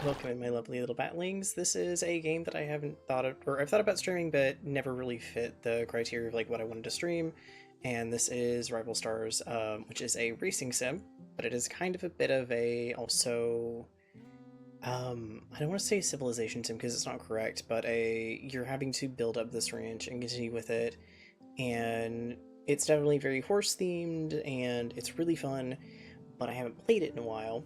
Welcome in, my lovely little batlings. This is a game that I haven't thought of, or I've thought about streaming, but never really fit the criteria of like what I wanted to stream. And this is Rival Stars, which is a racing sim, but it is kind of a bit of a also, I don't want to say civilization sim because it's not correct, but you're having to build up this ranch and continue with it, and it's definitely very horse themed and it's really fun. But I haven't played it in a while.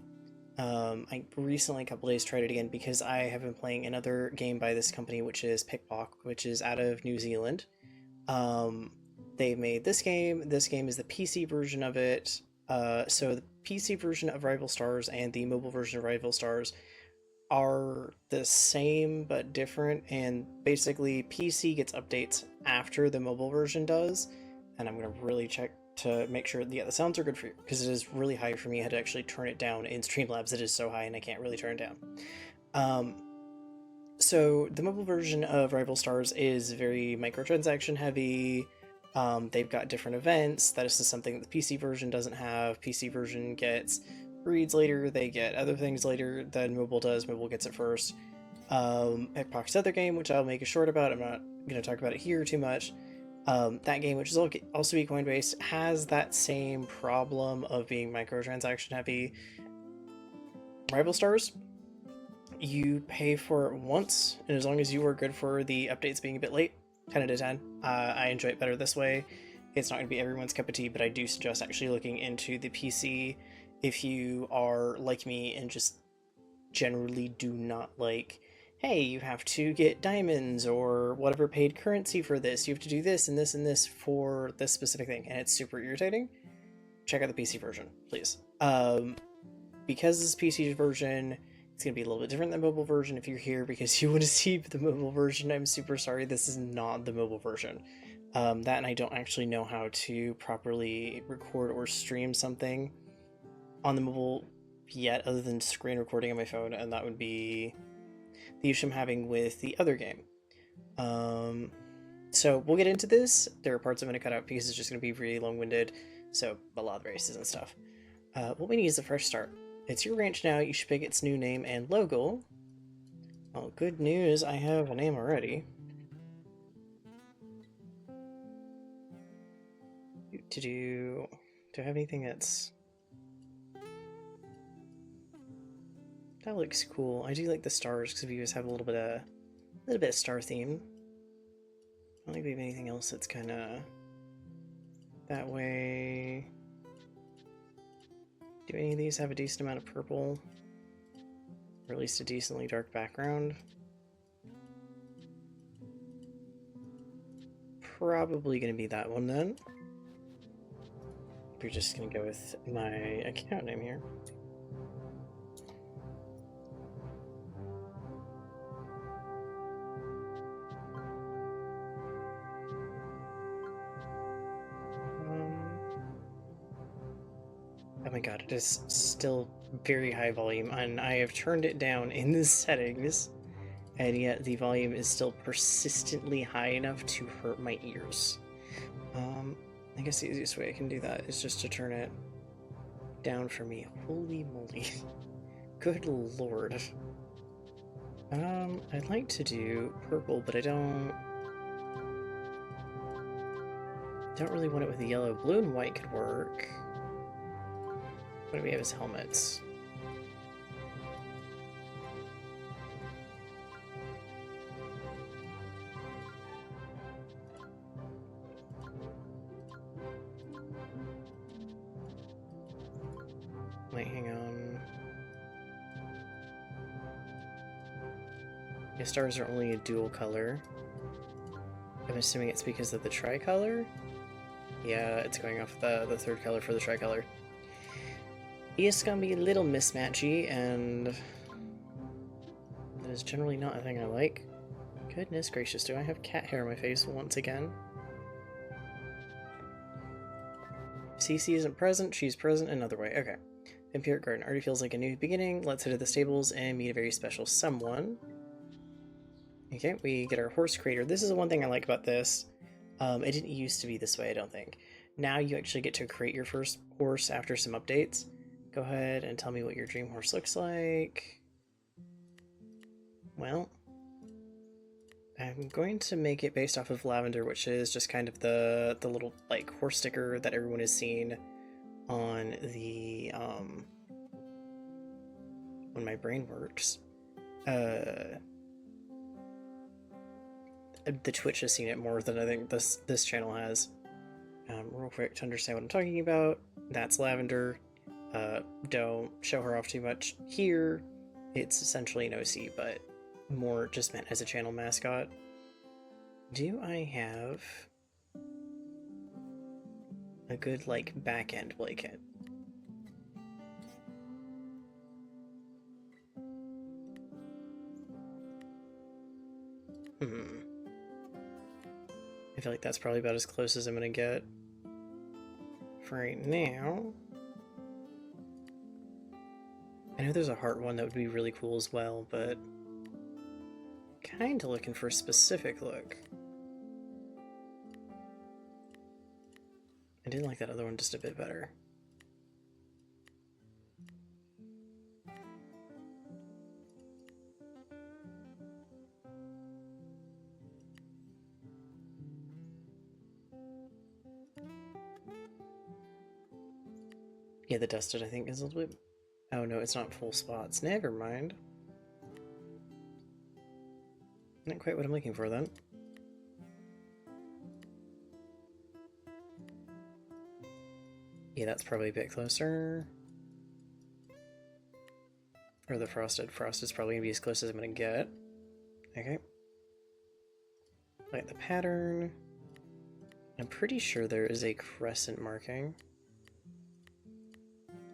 I recently, a couple days, tried it again because I have been playing another game by this company, which is Pickpock, which is out of New Zealand. Um, they made this game. This game is the PC version of it. So the PC version of Rival Stars and the mobile version of Rival Stars are the same but different, and basically PC gets updates after the mobile version does, and I'm going to really check to make sure that, yeah, the sounds are good for you because it is really high for me. I had to actually turn it down in Streamlabs. It is so high and I can't really turn it down. Um, so the mobile version of Rival Stars is very microtransaction heavy. They've got different events. That is just something that the PC version doesn't have. PC version gets breeds later. They get other things later than mobile does. Mobile gets it first. Pickpocket's other game, which I'll make a short about. I'm not going to talk about it here too much. That game, which is also Bitcoin based, has that same problem of being microtransaction heavy. Rival Stars, you pay for it once, and as long as you are good for the updates being a bit late, 10 out of 10. I enjoy it better this way. It's not going to be everyone's cup of tea, but I do suggest actually looking into the PC if you are like me and just generally do not like, hey, you have to get diamonds or whatever paid currency for this. You have to do this and this and this for this specific thing, and it's super irritating. Check out the PC version, please. Because this PC version, it's going to be a little bit different than the mobile version. If you're here because you want to see the mobile version, I'm super sorry. This is not the mobile version. That and I don't actually know how to properly record or stream something on the mobile yet, other than screen recording on my phone, and that would be the issue I'm having with the other game. So we'll get into this. There are parts I'm going to cut out because it's just going to be really long-winded, so a lot of races and stuff. What we need is a fresh start. It's your ranch now. You should pick its new name and logo. Well, good news, I have a name already. Do I have anything that's... That looks cool. I do like the stars because we always have a little bit of star theme. I don't think we have anything else that's kind of that way. Do any of these have a decent amount of purple? Or at least a decently dark background? Probably going to be that one then. We're just going to go with my account name here. Oh my god, it is still very high volume, and I have turned it down in the settings, and yet the volume is still persistently high enough to hurt my ears. I guess the easiest way I can do that is just to turn it down for me. Holy moly. Good lord. I'd like to do purple, but I don't really want it with the yellow. Blue and white could work. What do we have as helmets? Wait, hang on. The stars are only a dual color. I'm assuming it's because of the tricolor? Yeah, it's going off the third color for the tricolor. It's gonna be a little mismatchy, and that is generally not a thing I like. Goodness gracious, do I have cat hair on my face once again? Cece isn't present, she's present another way. Okay. Vampiric Garden already feels like a new beginning. Let's head to the stables and meet a very special someone. Okay, we get our horse creator. This is the one thing I like about this. It didn't used to be this way, I don't think. Now you actually get to create your first horse after some updates. Go ahead and tell me what your dream horse looks like. Well, I'm going to make it based off of lavender, which is just kind of the little like horse sticker that everyone has seen on the when my brain works. The Twitch has seen it more than I think this channel has. Real quick to understand what I'm talking about, that's lavender. Don't show her off too much here. It's essentially an OC, but more just meant as a channel mascot. Do I have a good, like, back-end blanket? I feel like that's probably about as close as I'm gonna get for right now. I know there's a heart one that would be really cool as well, but kinda looking for a specific look. I did like that other one just a bit better. Yeah, the dusted I think is a little bit... Oh no, it's not full spots. Never mind. Not quite what I'm looking for then. Yeah, that's probably a bit closer. Or the frosted. Frosted's probably gonna be as close as I'm gonna get. Okay. Like the pattern. I'm pretty sure there is a crescent marking.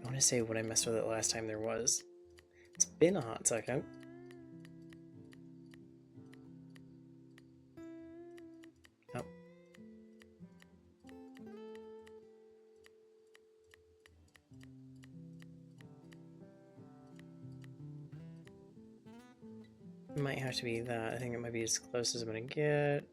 I want to say when I messed with it last time there was. It's been a hot second. Oh. Might have to be that. I think it might be as close as I'm gonna get.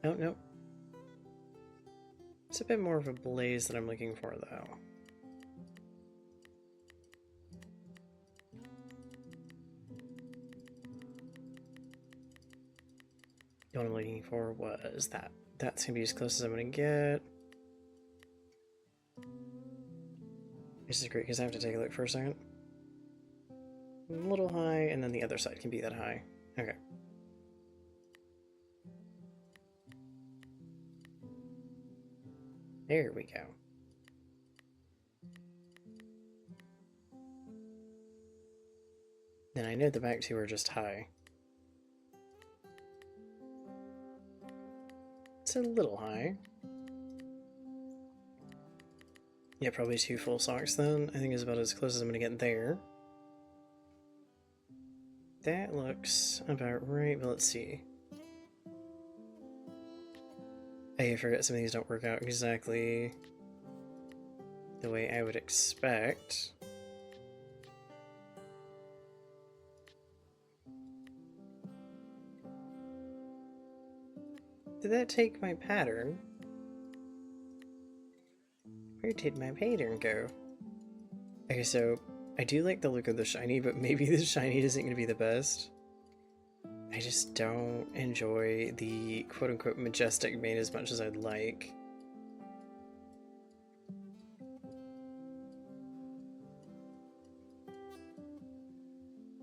Oh, no. It's a bit more of a blaze that I'm looking for, though. What I'm looking for was that. That's gonna be as close as I'm gonna get. This is great because I have to take a look for a second. A little high, and then the other side can be that high. Okay. There we go. Then I know the back two are just high. It's a little high. Yeah, probably 2 full socks then. I think is about as close as I'm gonna get there. That looks about right, but let's see. I forget some of these don't work out exactly the way I would expect. Did that take my pattern? Where did my pattern go? Okay, so I do like the look of the shiny, but maybe the shiny isn't going to be the best. I just don't enjoy the quote-unquote majestic mane as much as I'd like.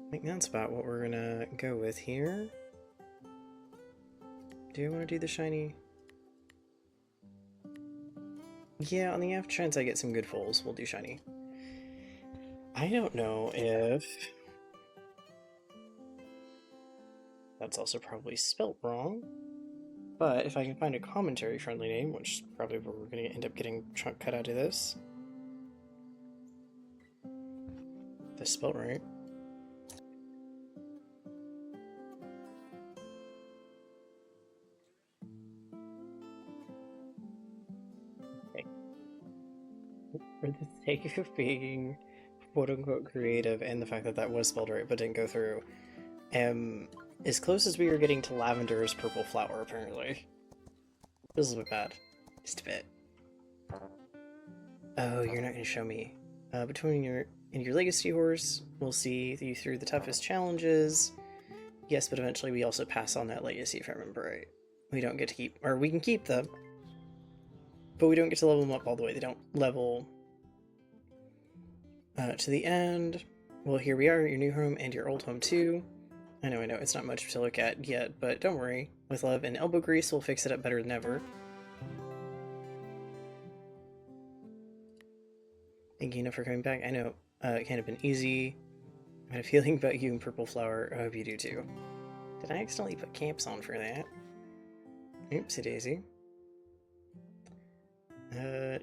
I think that's about what we're gonna go with here. Do I want to do the shiny? Yeah, on the off chance I get some good fulls, we'll do shiny. I don't know if... That's also probably spelt wrong. But if I can find a commentary-friendly name, which is probably where we're going to end up getting chunk cut out of this. That's spelled right. Okay. For the sake of being quote-unquote creative and the fact that that was spelled right but didn't go through, As close as we were getting to Lavender's purple flower, apparently. Feels a little bit bad. Just a bit. Oh, you're not going to show me. Between your and your legacy horse, we'll see you through the toughest challenges. Yes, but eventually we also pass on that legacy, if I remember right. We don't get to keep, or we can keep them, but we don't get to level them up all the way. They don't level to the end. Well, here we are, your new home and your old home too. I know, it's not much to look at yet, but don't worry. With love and elbow grease, we'll fix it up better than ever. Thank you enough for coming back. I know it can't have been easy. I had a feeling about you and Purple Flower. I hope you do too. Did I accidentally put camps on for that? Oopsie daisy.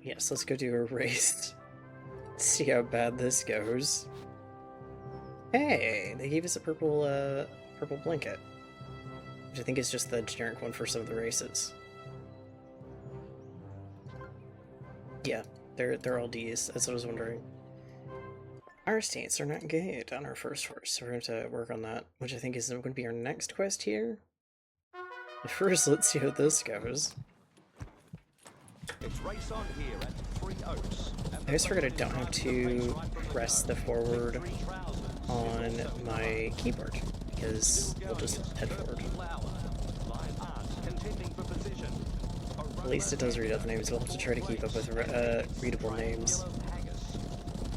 Yes, let's go do a race. See how bad this goes. Hey, they gave us a purple blanket. Which I think is just the generic one for some of the races. Yeah, they're all Ds, that's what I was wondering. Our stats are not good on our first horse, so we're going to work on that, which I think is going to be our next quest here. But first, let's see how this goes. It's race on here at Three Oaks. I just forgot I don't have to press the forward on my keyboard, because we'll just head forward. At least it does read out the names, we'll have to try to keep up with readable names.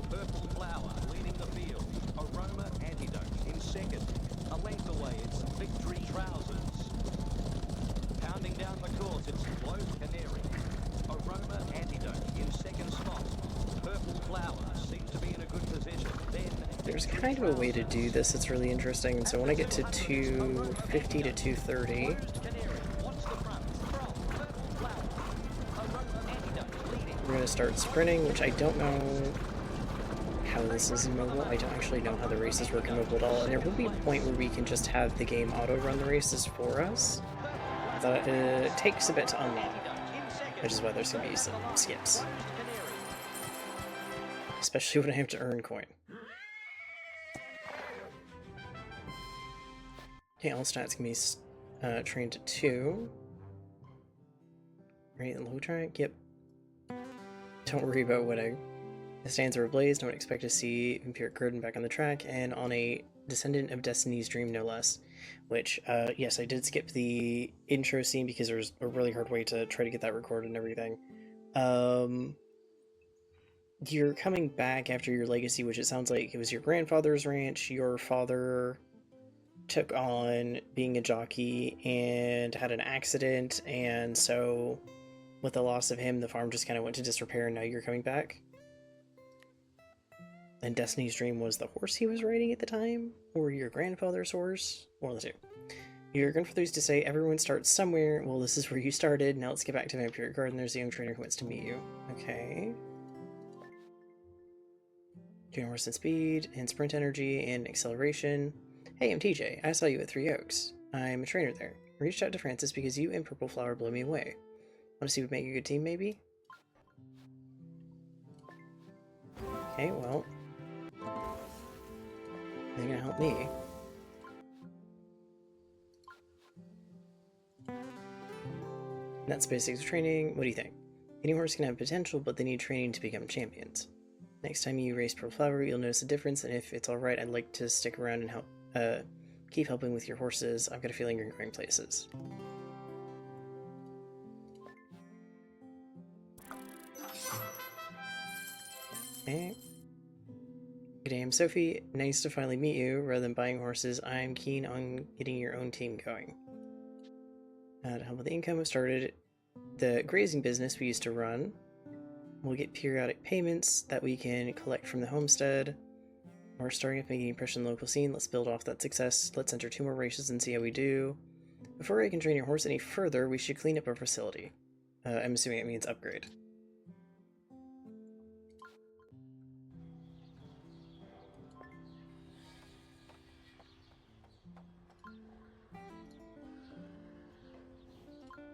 Purple Flower leading the field. Aroma Antidote in second. A length away, it's Victory Trousers. Pounding down the course, it's Globe Canary. Aroma Antidote in second spot. Purple Flower seems to be in a good position. Then there's kind of a way to do this that's really interesting, and so when I get to 250 to 230, we're going to start sprinting, which I don't know how this is in mobile. I don't actually know how the races work in mobile at all, and there will be a point where we can just have the game auto-run the races for us. But it takes a bit to unlock, which is why there's going to be some skips. Especially when I have to earn coin. Okay, all stats can be trained to 2. Right, low track, yep. Don't worry about winning. The stands are ablaze, don't expect to see Vampiric Garden back on the track, and on a Descendant of Destiny's Dream, no less. Which, yes, I did skip the intro scene because there was a really hard way to try to get that recorded and everything. You're coming back after your legacy, which it sounds like it was your grandfather's ranch. Your father took on being a jockey and had an accident, and so with the loss of him, the farm just kind of went to disrepair, and now you're coming back. And Destiny's Dream was the horse he was riding at the time? Or your grandfather's horse? One of the two. Your grandfather used to say, everyone starts somewhere. Well, this is where you started. Now let's get back to Vampiric Garden. There's a young trainer who wants to meet you. Okay. Gain horse and speed, and sprint energy, and acceleration. Hey, I'm TJ. I saw you at Three Oaks. I'm a trainer there. I reached out to Francis because you and Purple Flower blew me away. Want to see what would make a good team, maybe? Okay, well. They're gonna help me. That's basics of training. What do you think? Any horse can have potential, but they need training to become champions. Next time you race Purple Flower, you'll notice a difference, and if it's alright, I'd like to stick around and help, keep helping with your horses. I've got a feeling you're going places. Okay. Good day, I'm Sophie. Nice to finally meet you. Rather than buying horses, I'm keen on getting your own team going. To help with the income, I've started the grazing business we used to run. We'll get periodic payments that we can collect from the homestead. We're starting up making an impression in the local scene. Let's build off that success. Let's enter 2 more races and see how we do. Before I can train your horse any further, we should clean up our facility. I'm assuming it means upgrade.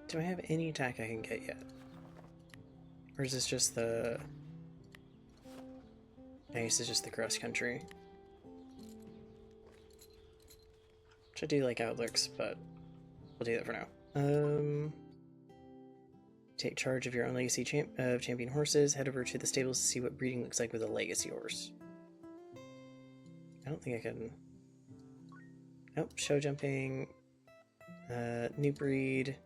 Do I have any attack I can get yet? Or is this just the... I guess it's just the cross country. Which I do like how it looks, but we'll do that for now. Take charge of your own legacy champion horses. Head over to the stables to see what breeding looks like with a legacy horse. I don't think I can... Nope, show jumping. New breed.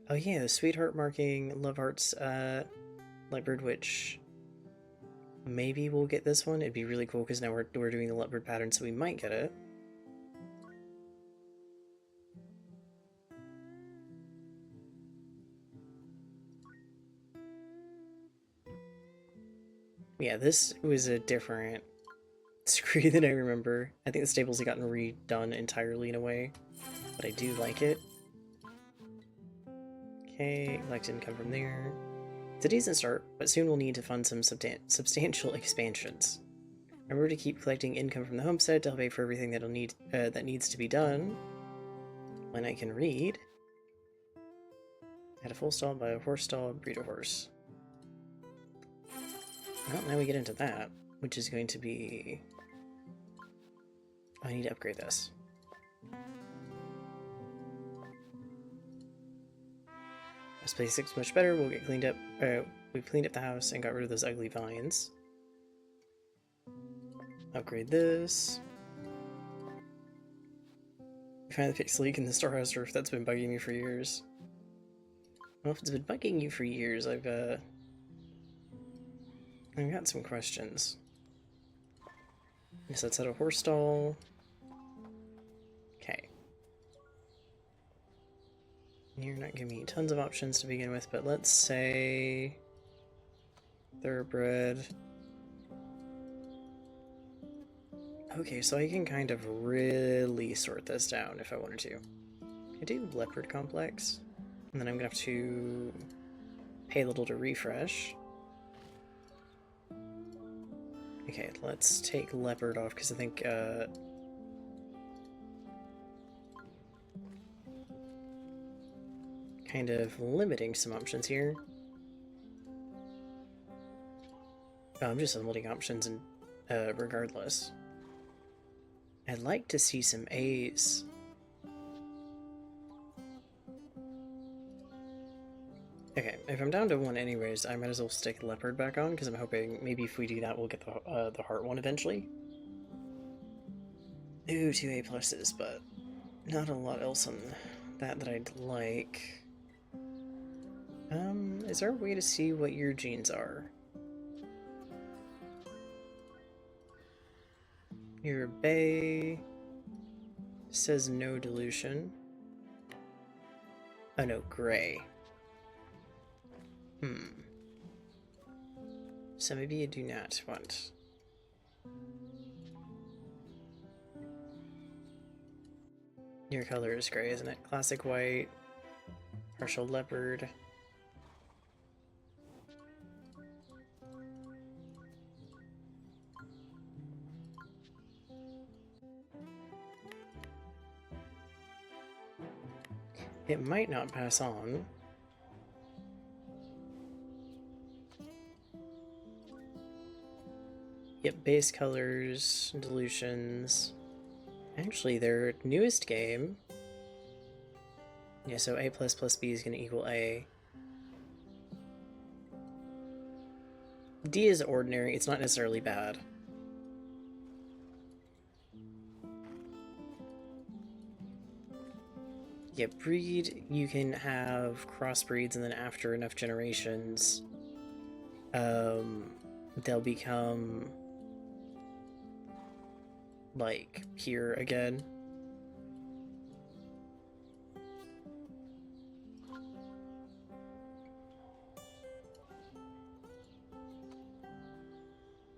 Oh yeah, the Sweetheart marking, Love Hearts, Leopard, which maybe we'll get this one. It'd be really cool because now we're doing the leopard pattern, so we might get it. Yeah, this was a different scree than I remember. I think the stables have gotten redone entirely in a way, but I do like it. Okay, like didn't come from there. It's a decent start, but soon we'll need to fund some substantial expansions. Remember to keep collecting income from the homestead to help pay for everything that needs to be done. When I can read. Add a full stall, buy a horse stall, breed a horse. Well, now we get into that, which is going to be... I need to upgrade this. This place looks much better. We'll get cleaned up. We've cleaned up the house and got rid of those ugly vines. Upgrade this. I finally fixed the leak in the storehouse roof. That's been bugging me for years. Well, if it's been bugging you for years, I've got some questions. So let's set a horse stall. Okay. You're not giving me tons of options to begin with, but let's say thoroughbred. Okay, so I can kind of really sort this down if I wanted to. I do leopard complex, and then I'm gonna have to pay a little to refresh. Okay, let's take leopard off because I think kind of limiting some options here. Oh, I'm just limiting options and regardless. I'd like to see some A's. Okay, if I'm down to one anyways, I might as well stick leopard back on, because I'm hoping maybe if we do that, we'll get the heart one eventually. Ooh, 2 A pluses, but not a lot else on that I'd like. Is there a way to see what your genes are? Your bay says no dilution. Oh no, gray. So maybe you do not want. Your color is gray, isn't it? Classic white, partial leopard. It might not pass on. Yep, base colors, dilutions. Actually, their newest game. Yeah, so A plus B is going to equal A. D is ordinary, it's not necessarily bad. Yeah, breed, you can have crossbreeds and then after enough generations, they'll become like here again.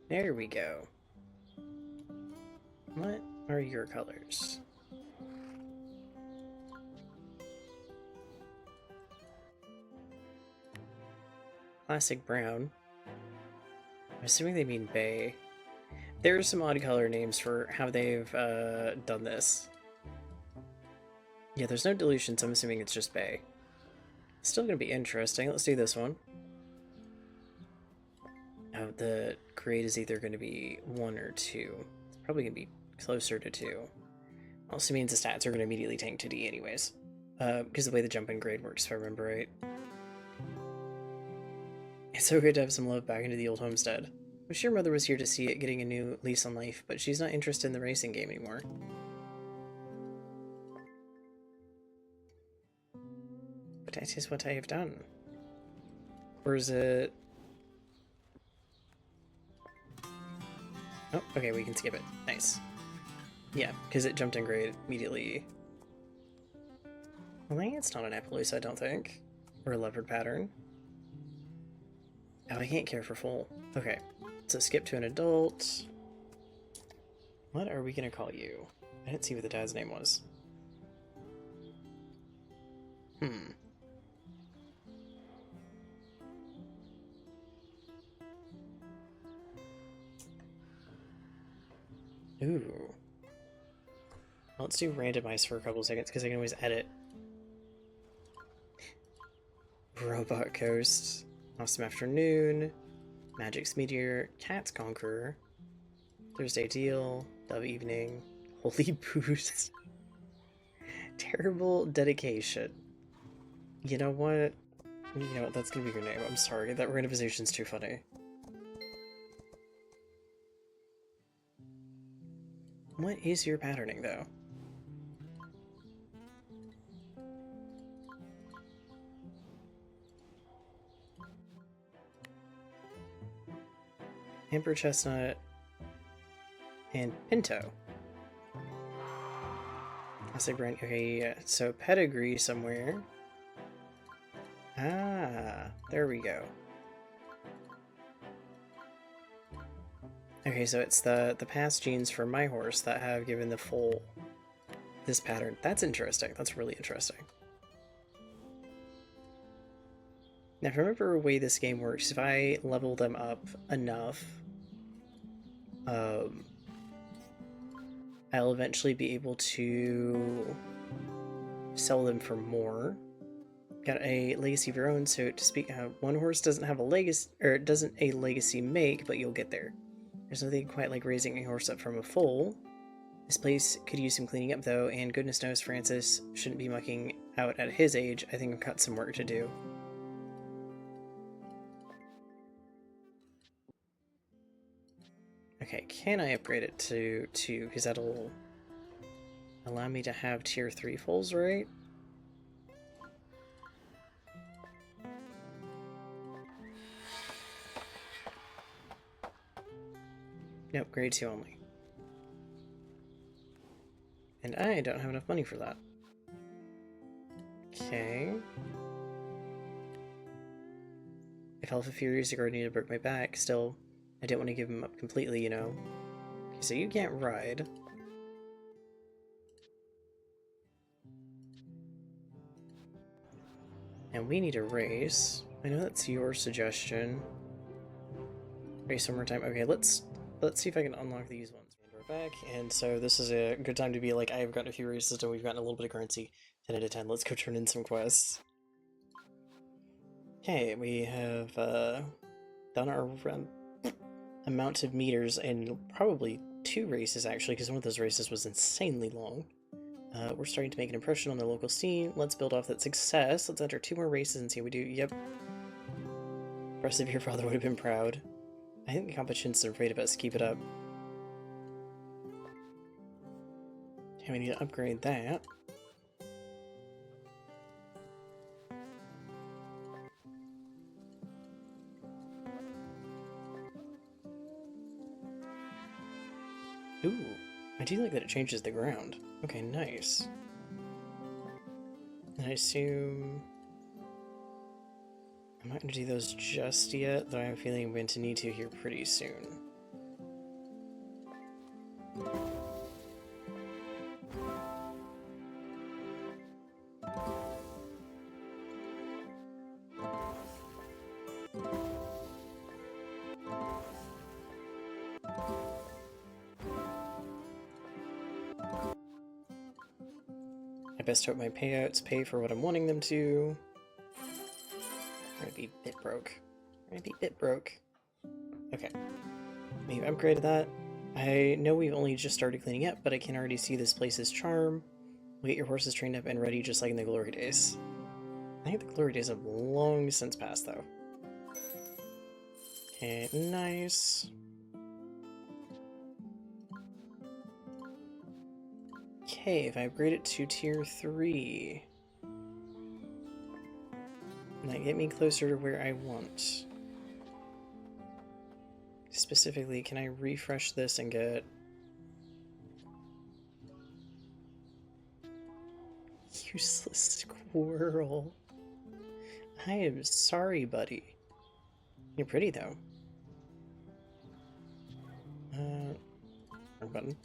There we go. What are your colors? Classic brown. I'm assuming they mean bay. There are some odd color names for how they've done this. Yeah, there's no dilution, so I'm assuming it's just bay. Still gonna be interesting. Let's do this one. Oh, the grade is either going to be 1 or 2. It's probably going to be closer to 2. Also means the stats are going to immediately tank to D anyways. Because the way the jump-in grade works, if I remember right. It's so good to have some love back into the old homestead. I wish your mother was here to see it getting a new lease on life, but she's not interested in the racing game anymore. But that is what I have done. Or is it... Oh, okay, we can skip it. Nice. Yeah, because it jumped in grade immediately. Well, it's not an Appaloosa, I don't think. Or a leopard pattern. Oh, I can't care for full. Okay, so skip to an adult. What are we gonna call you? I didn't see what the dad's name was. Ooh. Let's do randomize for a couple seconds because I can always edit. Robot Coast, Awesome Afternoon, Magic's Meteor, Cat's Conqueror, Thursday Deal, Dove Evening, Holy Boost, Terrible Dedication. You know what? That's gonna be your name. I'm sorry, that randomization's too funny. What is your patterning, though? Amber Chestnut and Pinto. Classic brand. Okay, yeah. So pedigree somewhere. Ah, there we go. Okay, so it's the past genes for my horse that have given the foal this pattern. That's interesting. That's really interesting. Now, if I remember the way this game works, if I level them up enough, I'll eventually be able to sell them for more. Got a legacy of your own, so to speak, one horse doesn't have a legacy, or it doesn't a legacy make, but you'll get there. There's nothing quite like raising a horse up from a foal. This place could use some cleaning up though, and goodness knows Francis shouldn't be mucking out at his age. I think I've got some work to do. Okay, can I upgrade it to 2? Because that'll allow me to have tier 3 foals, right? Nope, grade 2 only. And I don't have enough money for that. Okay. If Alpha Fury's are going to break my back, still, I didn't want to give him up completely, Okay, so you can't ride. And we need a race. I know that's your suggestion. Race one more time. Okay, let's see if I can unlock these ones. We're back, and so this is a good time to be like, I've gotten a few races and we've gotten a little bit of currency. 10 out of 10. Let's go turn in some quests. Okay, we have done our amount of meters in probably 2 races actually, because one of those races was insanely long. We're starting to make an impression on the local scene. Let's build off that success. Let's enter 2 more races and see how we do. Yep. Impressive, your father would have been proud. I think the competition's afraid of us. Keep it up. Okay, we need to upgrade that. Ooh, I do like that it changes the ground. Okay, nice. And I assume I'm not going to do those just yet, though I have a feeling I'm going to need to here pretty soon. I best hope my payouts pay for what I'm wanting them to. I'm gonna be bit broke. Okay. We've upgraded that. I know we've only just started cleaning up, but I can already see this place's charm. We get your horses trained up and ready just like in the glory days. I think the glory days have long since passed, though. Okay, nice. Okay, if I upgrade it to tier 3, might get me closer to where I want. Specifically, can I refresh this and get... Useless squirrel. I am sorry, buddy. You're pretty, though. Wrong button.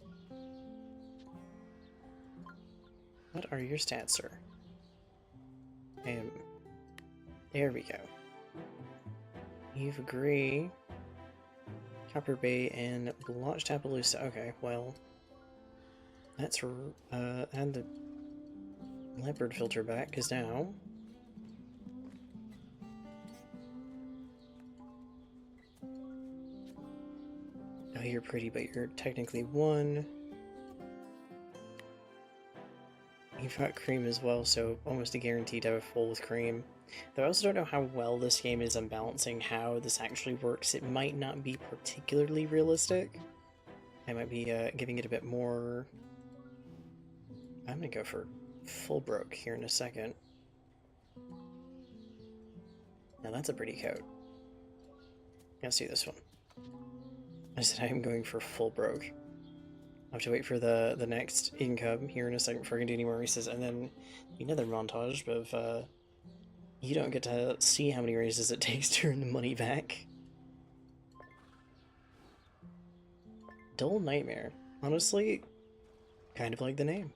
What are your stats, sir? There we go. You've agree. Copper Bay and Blotched Appaloosa. Okay, well, let's add the leopard filter back, because now oh, you're pretty, but you're technically 1. You've got cream as well, so almost a guarantee to have a full with cream. Though I also don't know how well this game is on balancing how this actually works. It might not be particularly realistic. I might be giving it a bit more... I'm gonna go for full broke here in a second. Now that's a pretty coat. Let's do this one. I said I am going for full broke. I'll have to wait for the next income here in a second before I can do any more races, and then another montage of you don't get to see how many races it takes to earn the money back. Dull Nightmare. Honestly, kind of like the name.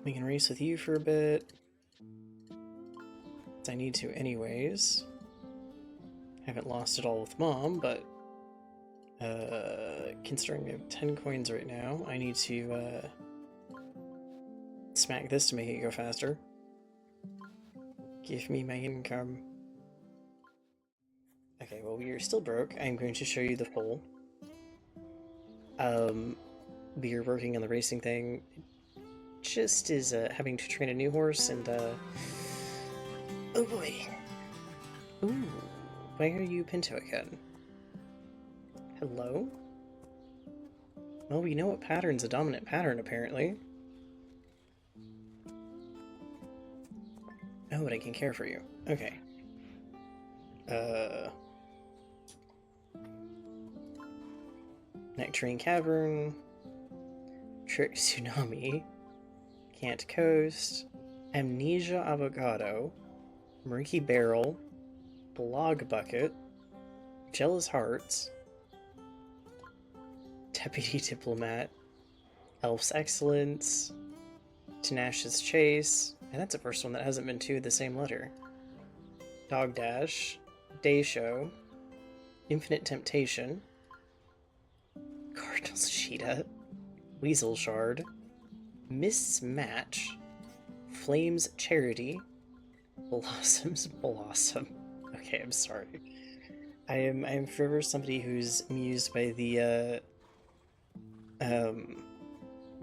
We can race with you for a bit. I need to anyways. Haven't lost it all with Mom, but considering we have 10 coins right now, I need to smack this to make it go faster. Give me my income. Okay, well, we are still broke. I'm going to show you the poll. We are working on the racing thing. Just is having to train a new horse, and oh boy. Ooh, why are you Pinto again? Hello? Well, we know what pattern's a dominant pattern, apparently. Oh, but I can care for you. Okay. Nectarine Cavern. Trick Tsunami. Can't Coast. Amnesia Avocado. Murky Barrel. Blog Bucket. Jealous Hearts. Deputy Diplomat. Elf's Excellence. Tenacious Chase. And that's the first one that hasn't been to the same letter. Dog Dash. Day Show. Infinite Temptation. Cardinal's Cheetah. Weasel Shard. Mist's Match. Flames Charity. Blossom's Blossom. Okay, I'm sorry. I am forever somebody who's amused by the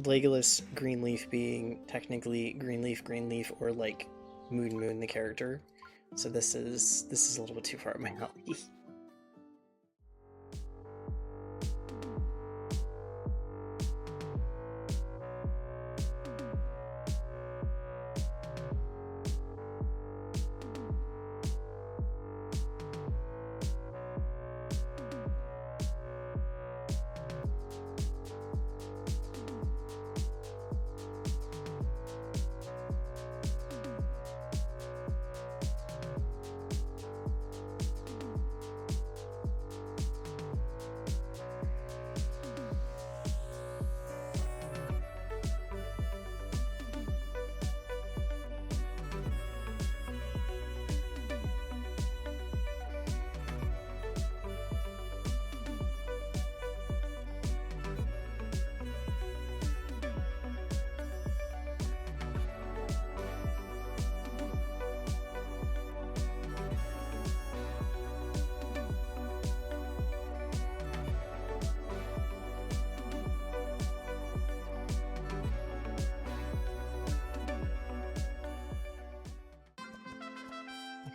Legolas Greenleaf being technically Greenleaf, or like Moon the character. So this is a little bit too far up my alley.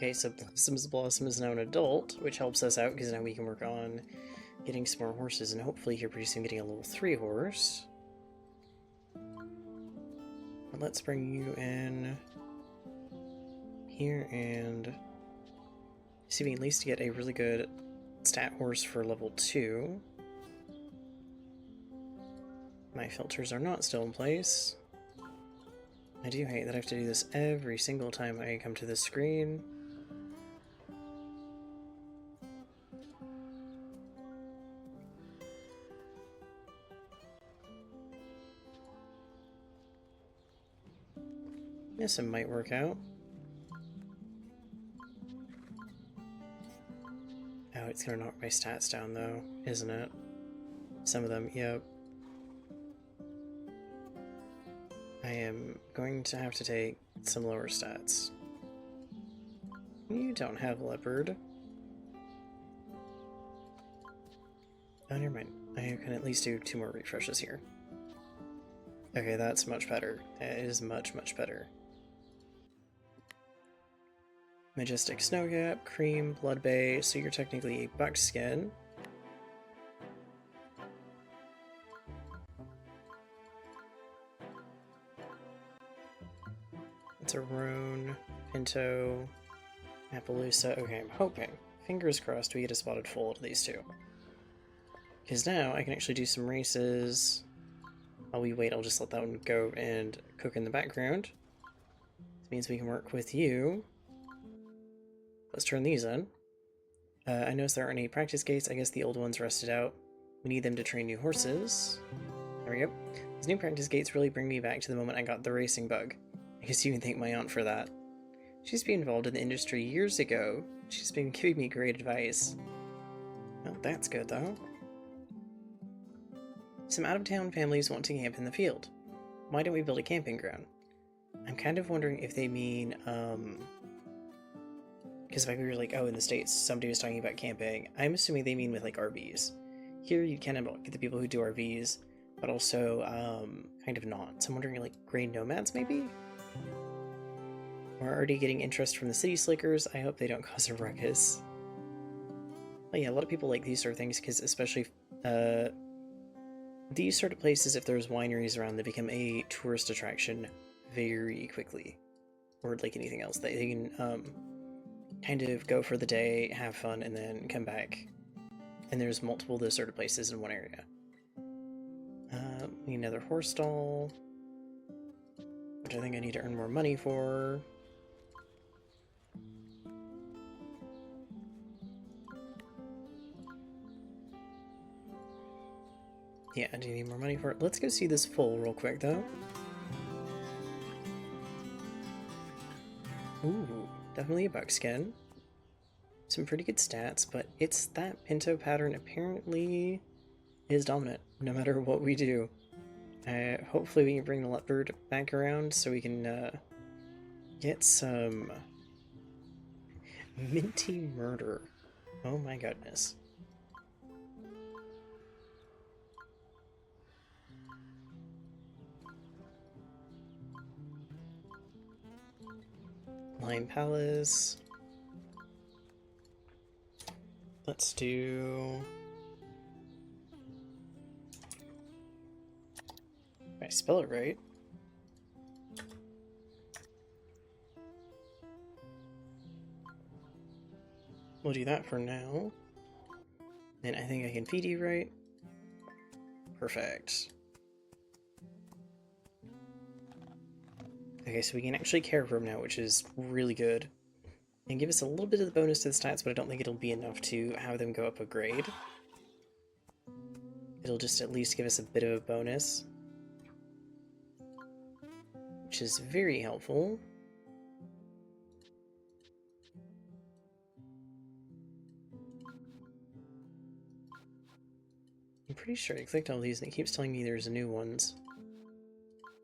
Okay, so Blossom's Blossom is now an adult, which helps us out because now we can work on getting some more horses, and hopefully here pretty soon getting a level 3 horse. But let's bring you in here and see if we can at least get a really good stat horse for level 2. My filters are not still in place. I do hate that I have to do this every single time I come to this screen. Yes, it might work out. Oh, it's gonna knock my stats down though, isn't it? Some of them, yep. I am going to have to take some lower stats. You don't have leopard. Oh, never mind. I can at least do 2 more refreshes here. Okay, that's much better. That is much, much better. Majestic Snowgap, Cream, Blood Bay, so you're technically a buckskin. It's a Roan, Pinto, Appaloosa. Okay, I'm hoping, fingers crossed, we get a spotted foal to these 2. Because now I can actually do some races. While we wait, I'll just let that one go and cook in the background. This means we can work with you. Let's turn these in. I noticed there aren't any practice gates. I guess the old ones rusted out. We need them to train new horses. There we go. These new practice gates really bring me back to the moment I got the racing bug. I guess you can thank my aunt for that. She's been involved in the industry years ago. She's been giving me great advice. Well, that's good though. Some out-of-town families want to camp in the field. Why don't we build a camping ground? I'm kind of wondering if they mean, because if I were like, oh, in the States, somebody was talking about camping, I'm assuming they mean with like RVs. Here you can get the people who do RVs, but also kind of not. So I'm wondering like grain nomads maybe? We're already getting interest from the city slickers. I hope they don't cause a ruckus. But yeah, a lot of people like these sort of things because especially these sort of places, if there's wineries around, they become a tourist attraction very quickly. Or like anything else. They can kind of go for the day, have fun, and then come back. And there's multiple of those sort of places in one area. We need another horse stall, which I think I need to earn more money for. Yeah, I do need more money for it. Let's go see this foal real quick, though. Ooh, definitely a buckskin. Some pretty good stats, but it's that Pinto pattern apparently is dominant, no matter what we do. Hopefully we can bring the leopard back around so we can get some minty murder. Oh my goodness. Lime Palace. Let's do... If I spell it right. We'll do that for now. And I think I can feed you right. Perfect. Okay, so we can actually care for him now, which is really good. And give us a little bit of the bonus to the stats, but I don't think it'll be enough to have them go up a grade. It'll just at least give us a bit of a bonus, which is very helpful. I'm pretty sure I clicked all these and it keeps telling me there's new ones.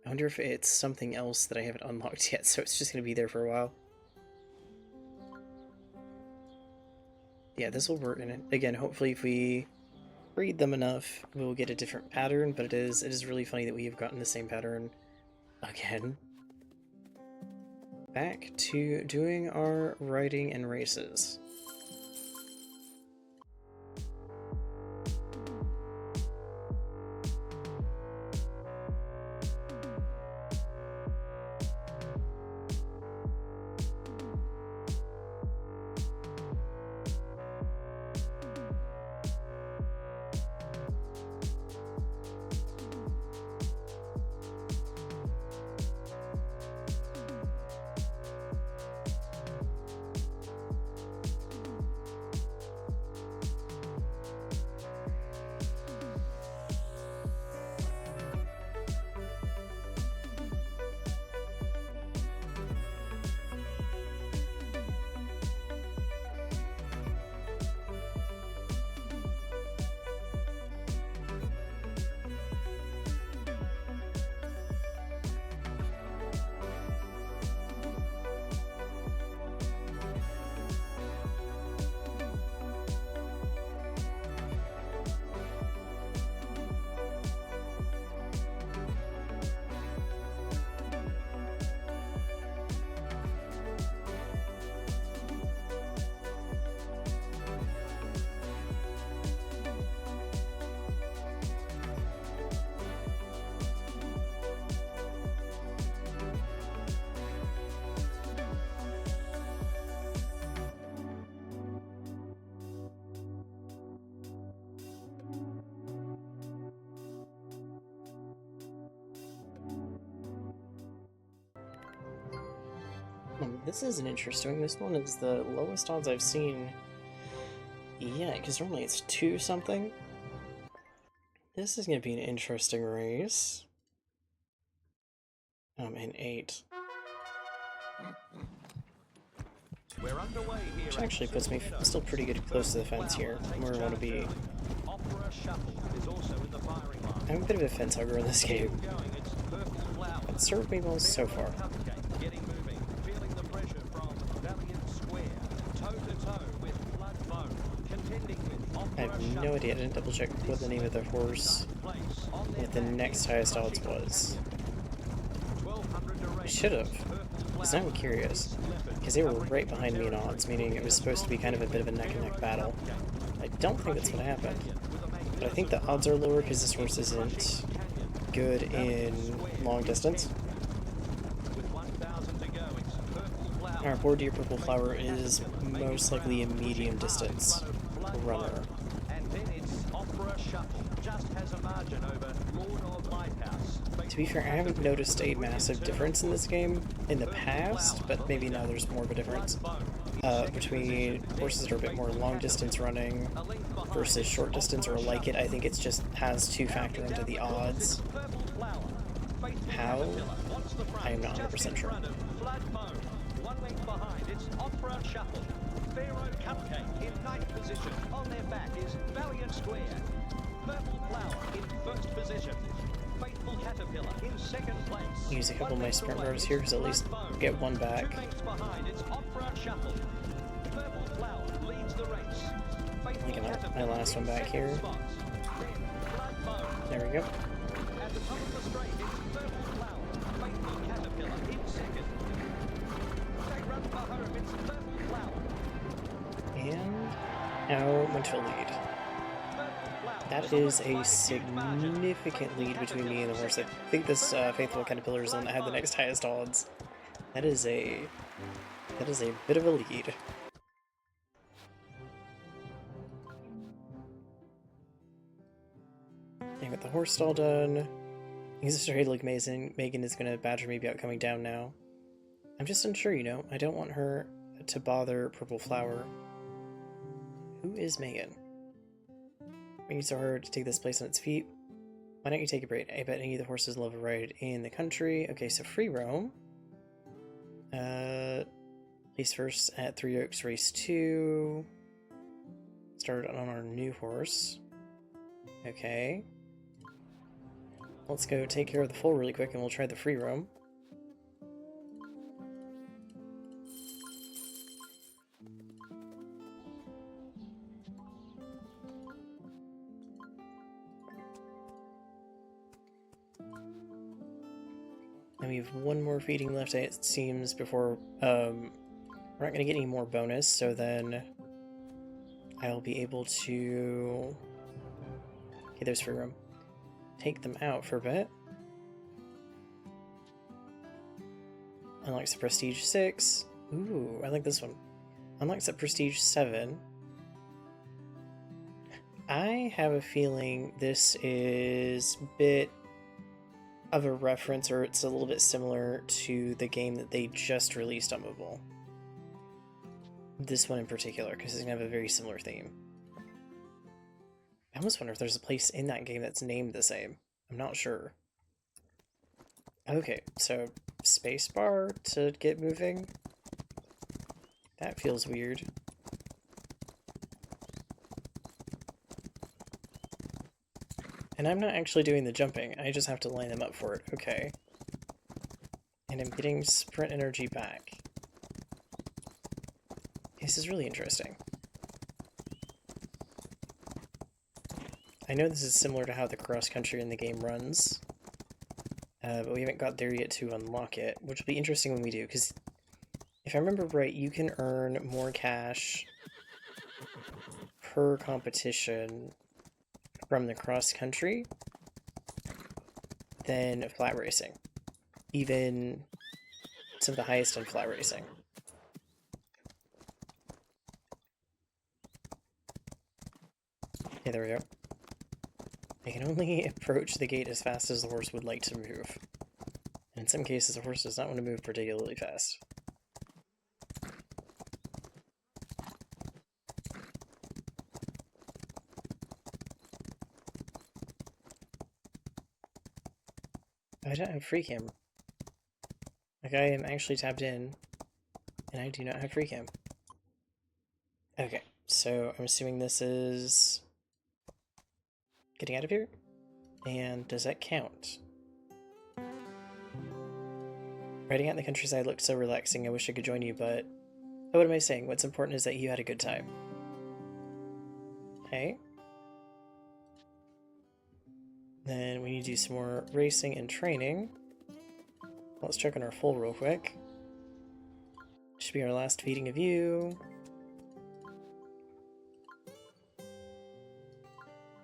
I wonder if it's something else that I haven't unlocked yet, so it's just going to be there for a while. Yeah, this will work. And again, hopefully if we breed them enough, we'll get a different pattern, but it is really funny that we have gotten the same pattern again. back to doing our riding and races. This is an interesting. This one is the lowest odds I've seen yet, because normally it's 2 something. This is going to be an interesting race. And 8. We're underway here. Which actually puts me still pretty good close to the fence here, where I want to be. Opera Shuttle is also in the firing line. I'm a bit of a fence hugger in this game. Going, it's Purple Flower. It's served me well so far. Cupcake getting moving, feeling the pressure from Valiant Square, toe to toe with Blood Bone, contending with Opera I have no Shuttle. idea. I didn't double check what the name of the horse with the next highest odds was. I should have, because now I'm curious. Because they were right behind me in odds, meaning it was supposed to be kind of a bit of a neck-and-neck battle. I don't think that's what happened. But I think the odds are lower because this horse isn't good in long distance. Our poor dear Purple Flower is most likely a medium distance runner. And then it's Opera Shuttle, just has a margin over Lord of Lighthouse. To be fair, I haven't noticed a massive difference in this game in the past, but maybe now there's more of a difference between horses that are a bit more long distance running versus short distance or like it. I think it's just has to factor into the odds. How? I am not 100% sure. One length behind, it's Opera Shuttle. Pharaoh Cupcake in 9th position. On their back is Valiant Square. Purple Flower in 1st position. Faithful Caterpillar in 2nd place. Use a couple of my sprint rows here because at least get one back. 2 lengths behind, it's Opera Shuttle. Purple Flower leads the race. Faithful Get my Caterpillar last one in back 2nd here. spot. Then Blood Bone. There we go. At the top of the straight, it's Purple Flower. Faithful Caterpillar in 2nd. They run for home, it's Purple Flower. And now went to a lead. That is a significant lead between me and the horse. I think this Faithful Caterpillar is the one that had the next highest odds. That is a bit of a lead. I got the horse stall done. He's starting to look amazing. Megan is going to badger me about coming down now. I'm just unsure, you know. I don't want her to bother Purple Flower. Who is Megan? Making it so hard to take this place on its feet. Why don't you take a break? I bet any of the horses love a ride in the country. Okay, so free roam. Place first at Three Oaks Race 2. Started on our new horse. Okay. Let's go take care of the foal really quick and we'll try the free roam. And we have one more feeding left, it seems, before we're not going to get any more bonus, so then I'll be able to... Okay, there's free room. Take them out for a bit. Unlocks the Prestige 6. Ooh, I like this one. Unlocks the Prestige 7. I have a feeling this is a bit of a reference, or it's a little bit similar to the game that they just released on mobile. This one in particular, because it's going to have a very similar theme. I almost wonder if there's a place in that game that's named the same. I'm not sure. Okay, so spacebar to get moving. That feels weird. And I'm not actually doing the jumping, I just have to line them up for it. Okay. And I'm getting sprint energy back. This is really interesting. I know this is similar to how the cross-country in the game runs, but we haven't got there yet to unlock it, which will be interesting when we do, because if I remember right, you can earn more cash per competition from the cross-country than flat racing. Even some of the highest in flat racing. Okay, there we go. I can only approach the gate as fast as the horse would like to move. And in some cases, the horse does not want to move particularly fast. I don't have free cam. Like, I am actually tapped in, and I do not have free cam. Okay, so I'm assuming this is getting out of here? And does that count? Riding out in the countryside looked so relaxing, I wish I could join you, but... Oh, what am I saying? What's important is that you had a good time. Okay. Then we need to do some more racing and training. Let's check on our full real quick. Should be our last feeding of you.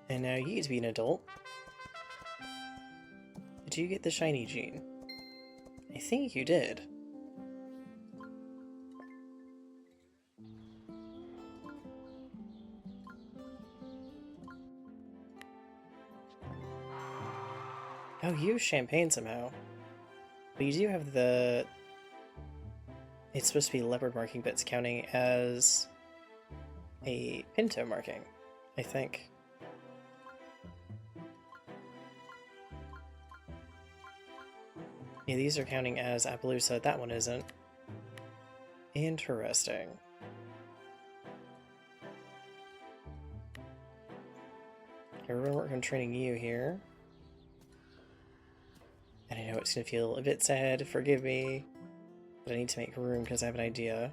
And now you get to be an adult. Did you get the shiny gene? I think you did. Oh, you use champagne somehow. But you do have the... It's supposed to be leopard marking, but it's counting as a pinto marking, I think. Yeah, these are counting as Appaloosa, that one isn't. Interesting. Okay, we're gonna work on training you here. And I know it's gonna feel a bit sad, forgive me, but I need to make room because I have an idea.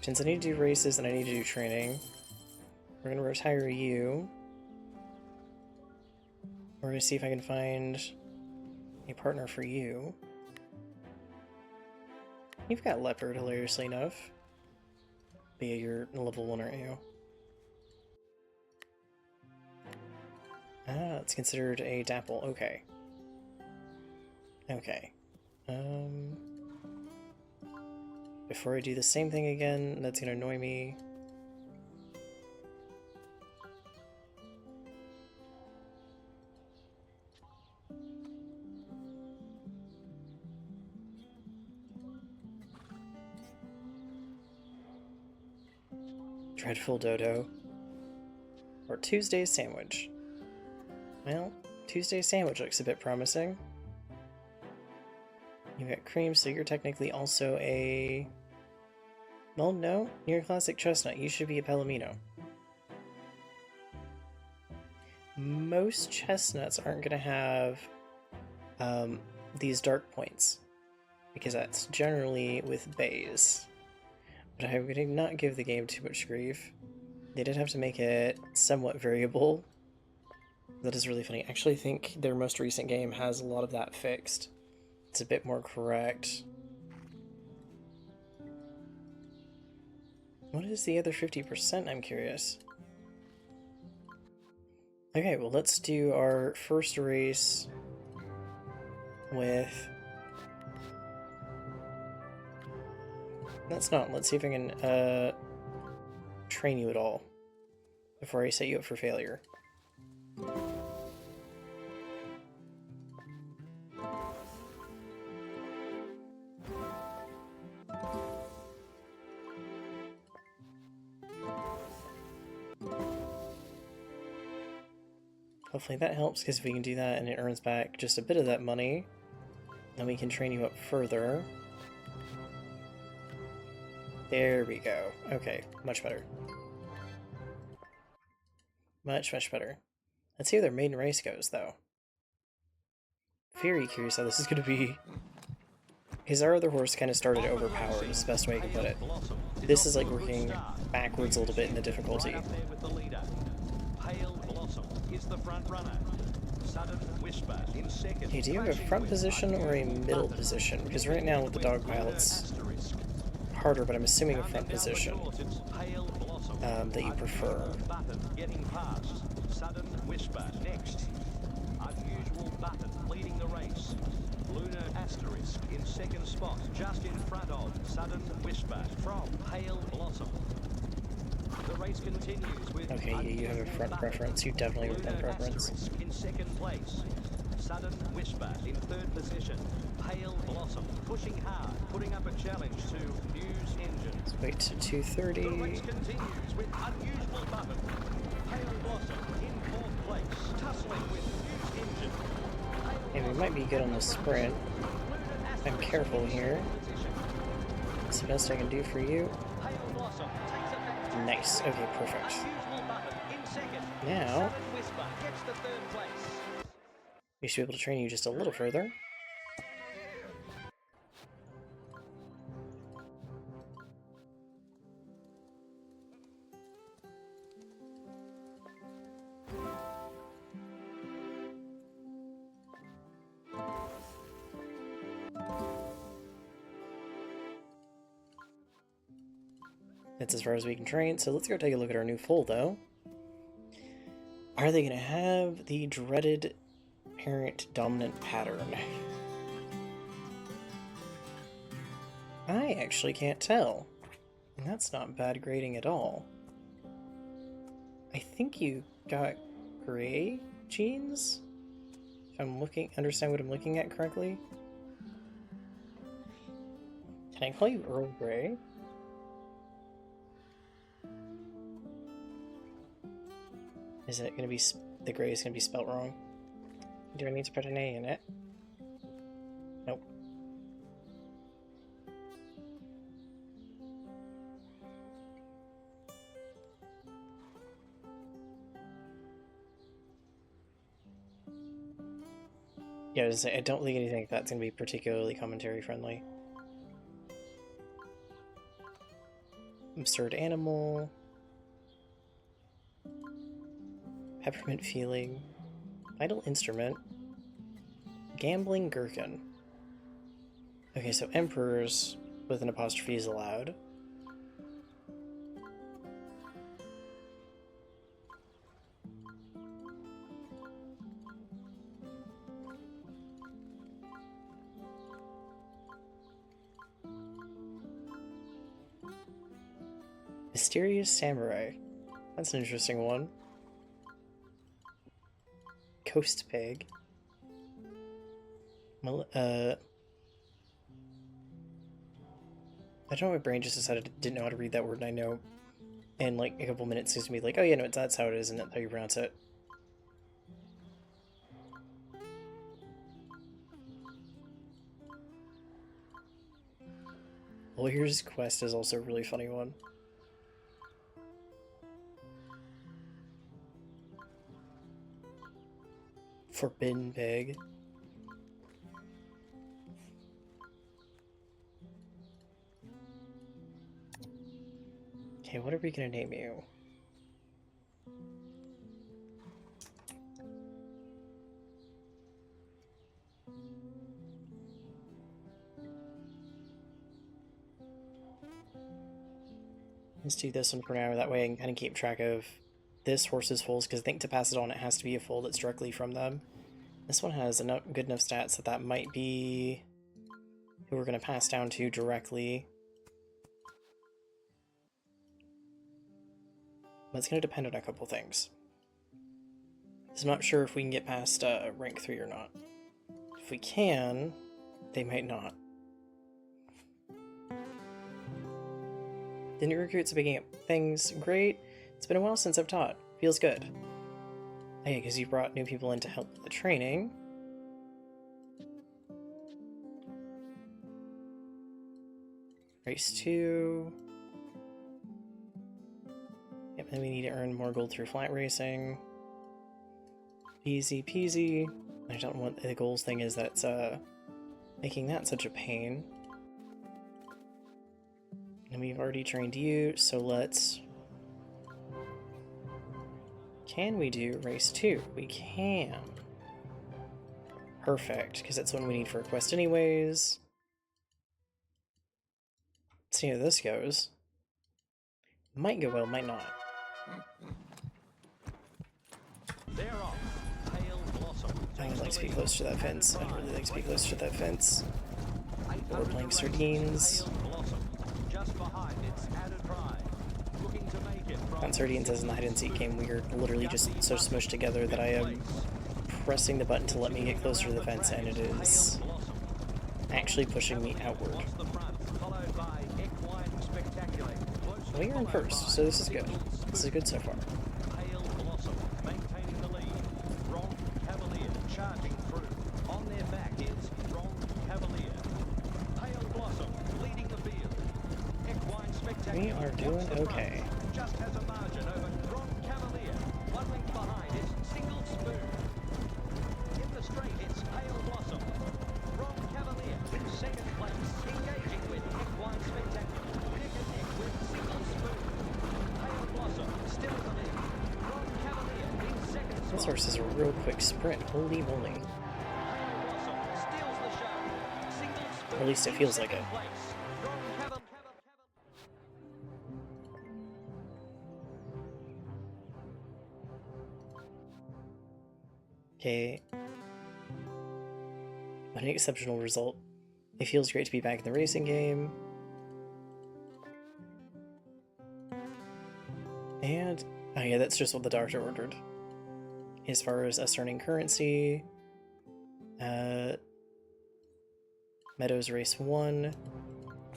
Since I need to do races and I need to do training, we're gonna retire you. We're gonna see if I can find a partner for you. You've got leopard, hilariously enough. But yeah, you're level 1, aren't you? Ah, it's considered a dapple. Okay. Okay. Before I do the same thing again, that's gonna annoy me. Dreadful Dodo. Or Tuesday's Sandwich. Well, Tuesday's Sandwich looks a bit promising. You've got cream, so you're technically also a... Well, no. You're a classic chestnut. You should be a Palomino. Most chestnuts aren't going to have these dark points, because that's generally with bays. But I'm going to not give the game too much grief. They did have to make it somewhat variable. That is really funny. I actually think their most recent game has a lot of that fixed. It's a bit more correct. What is the other 50%? I'm curious. Okay, well, let's do our first race with... Let's see if I can train you at all before I set you up for failure. Hopefully that helps, because if we can do that and it earns back just a bit of that money, then we can train you up further. There we go. Okay, much better. Much, much better. Let's see how their maiden race goes, though. Very curious how this is going to be. Because our other horse kind of started overpowered, is the best way I can put it. This is like working backwards a little bit in the difficulty. Okay, do you have a front position or a middle position? Because right now with the dog pile it's harder, but I'm assuming a front position that you prefer. Sudden Whisper next. Unusual Button leading the race. Lunar Asterisk in second spot, just in front of Sudden Whisper from Pale Blossom. The race continues with... Okay, you have a front preference. You definitely have a front preference. In second place. Sudden Whisper in third position. Pale Blossom pushing hard, putting up a challenge to News Engine. Let's wait to 2:30. The race continues with Unusual Button. Pale Blossom in fourth place, tussling with News Engine. And we might be good on the sprint. I'm careful here. That's the best I can do for you. Nice. Okay, perfect. Now, we should be able to train you just a little further. That's as far as we can train, so let's go take a look at our new foal, though. Are they going to have the dreaded parent dominant pattern? I actually can't tell. And that's not bad grading at all. I think you got gray genes? If I'm understand what I'm looking at correctly. Can I call you Earl Grey? Is it gonna be, the gray is gonna be spelt wrong? Do I need to put an A in it? Nope. Yeah, I was gonna say, I don't think anything like that's gonna be particularly commentary friendly. Absurd animal. Peppermint feeling. Vital instrument. Gambling gherkin. Okay, so emperors with an apostrophe is allowed. Mysterious samurai. That's an interesting one. Coast pig. Well, I don't know, my brain just decided it didn't know how to read that word, and I know in like a couple minutes it's gonna be like, oh yeah, no, that's how it is, and that's how you pronounce it. Lawyer's Quest is also a really funny one. Forbidden pig. Okay, what are we gonna name you? Let's do this one for now, that way I can kind of keep track of this horse's foals, because I think to pass it on it has to be a foal that's directly from them. This one has enough, good enough stats that that might be who we're going to pass down to directly. But it's going to depend on a couple things. I'm not sure if we can get past rank 3 or not. If we can, they might not. The new recruits are picking up things. Great. It's been a while since I've taught. Feels good. Oh yeah, because you brought new people in to help with the training. Race 2. Yep, then we need to earn more gold through flat racing. Easy peasy. I don't know what the goals thing is that's making that such a pain. And we've already trained you, so let's... Can we do race 2? We can. Perfect, because that's one we need for a quest anyways. Let's see how this goes. Might go well, might not. I would like to be close to that fence. I'd really like to be close to that fence. We're playing sardines. On sardines as in the hide and seek game, we are literally just so smushed together that I am pressing the button to let me get closer to the fence, and it is actually pushing me outward. We are in first, so this is good. This is good so far. We are doing okay. Just has a margin over Grom Cavalier. 1 length behind, it's Single Spoon. In the straight, it's Pale Blossom. Grom Cavalier in second place, engaging with Equine Spectacular. Neck and neck with Single Spoon. Pale Blossom still in the lead. Grom Cavalier in second spot. This horse is a real quick sprint. Holy moly. Pale Blossom steals the show. Single Spoon. Or at least it feels like it. Okay. What an exceptional result. It feels great to be back in the racing game. And, oh yeah, that's just what the doctor ordered. As far as us earning currency, Meadows race 1.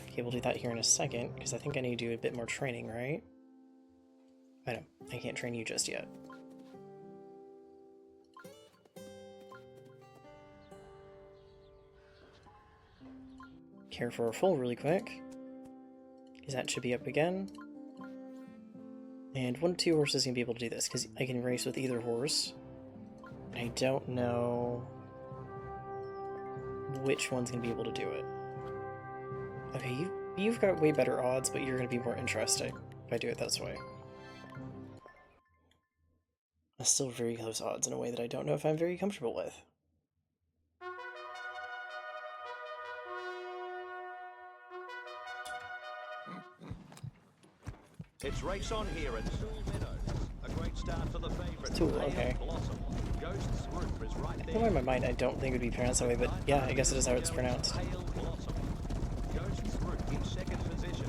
Okay, we'll do that here in a second, because I think I need to do a bit more training, right? I can't train you just yet. Care for a full really quick, because that should be up again. And 1 of 2 horses can be able to do this, because I can race with either horse. I don't know which one's going to be able to do it. Okay, you've got way better odds, but you're going to be more interesting if I do it this way. That's still very close odds in a way that I don't know if I'm very comfortable with. It's race on here at Stool Meadows. A great start for the favourite. Stool, okay. Ghost's group is right there. Somewhere in my mind I don't think it would be pronounced that way, but yeah, I guess it is how it's pronounced. Ghost's group in second position.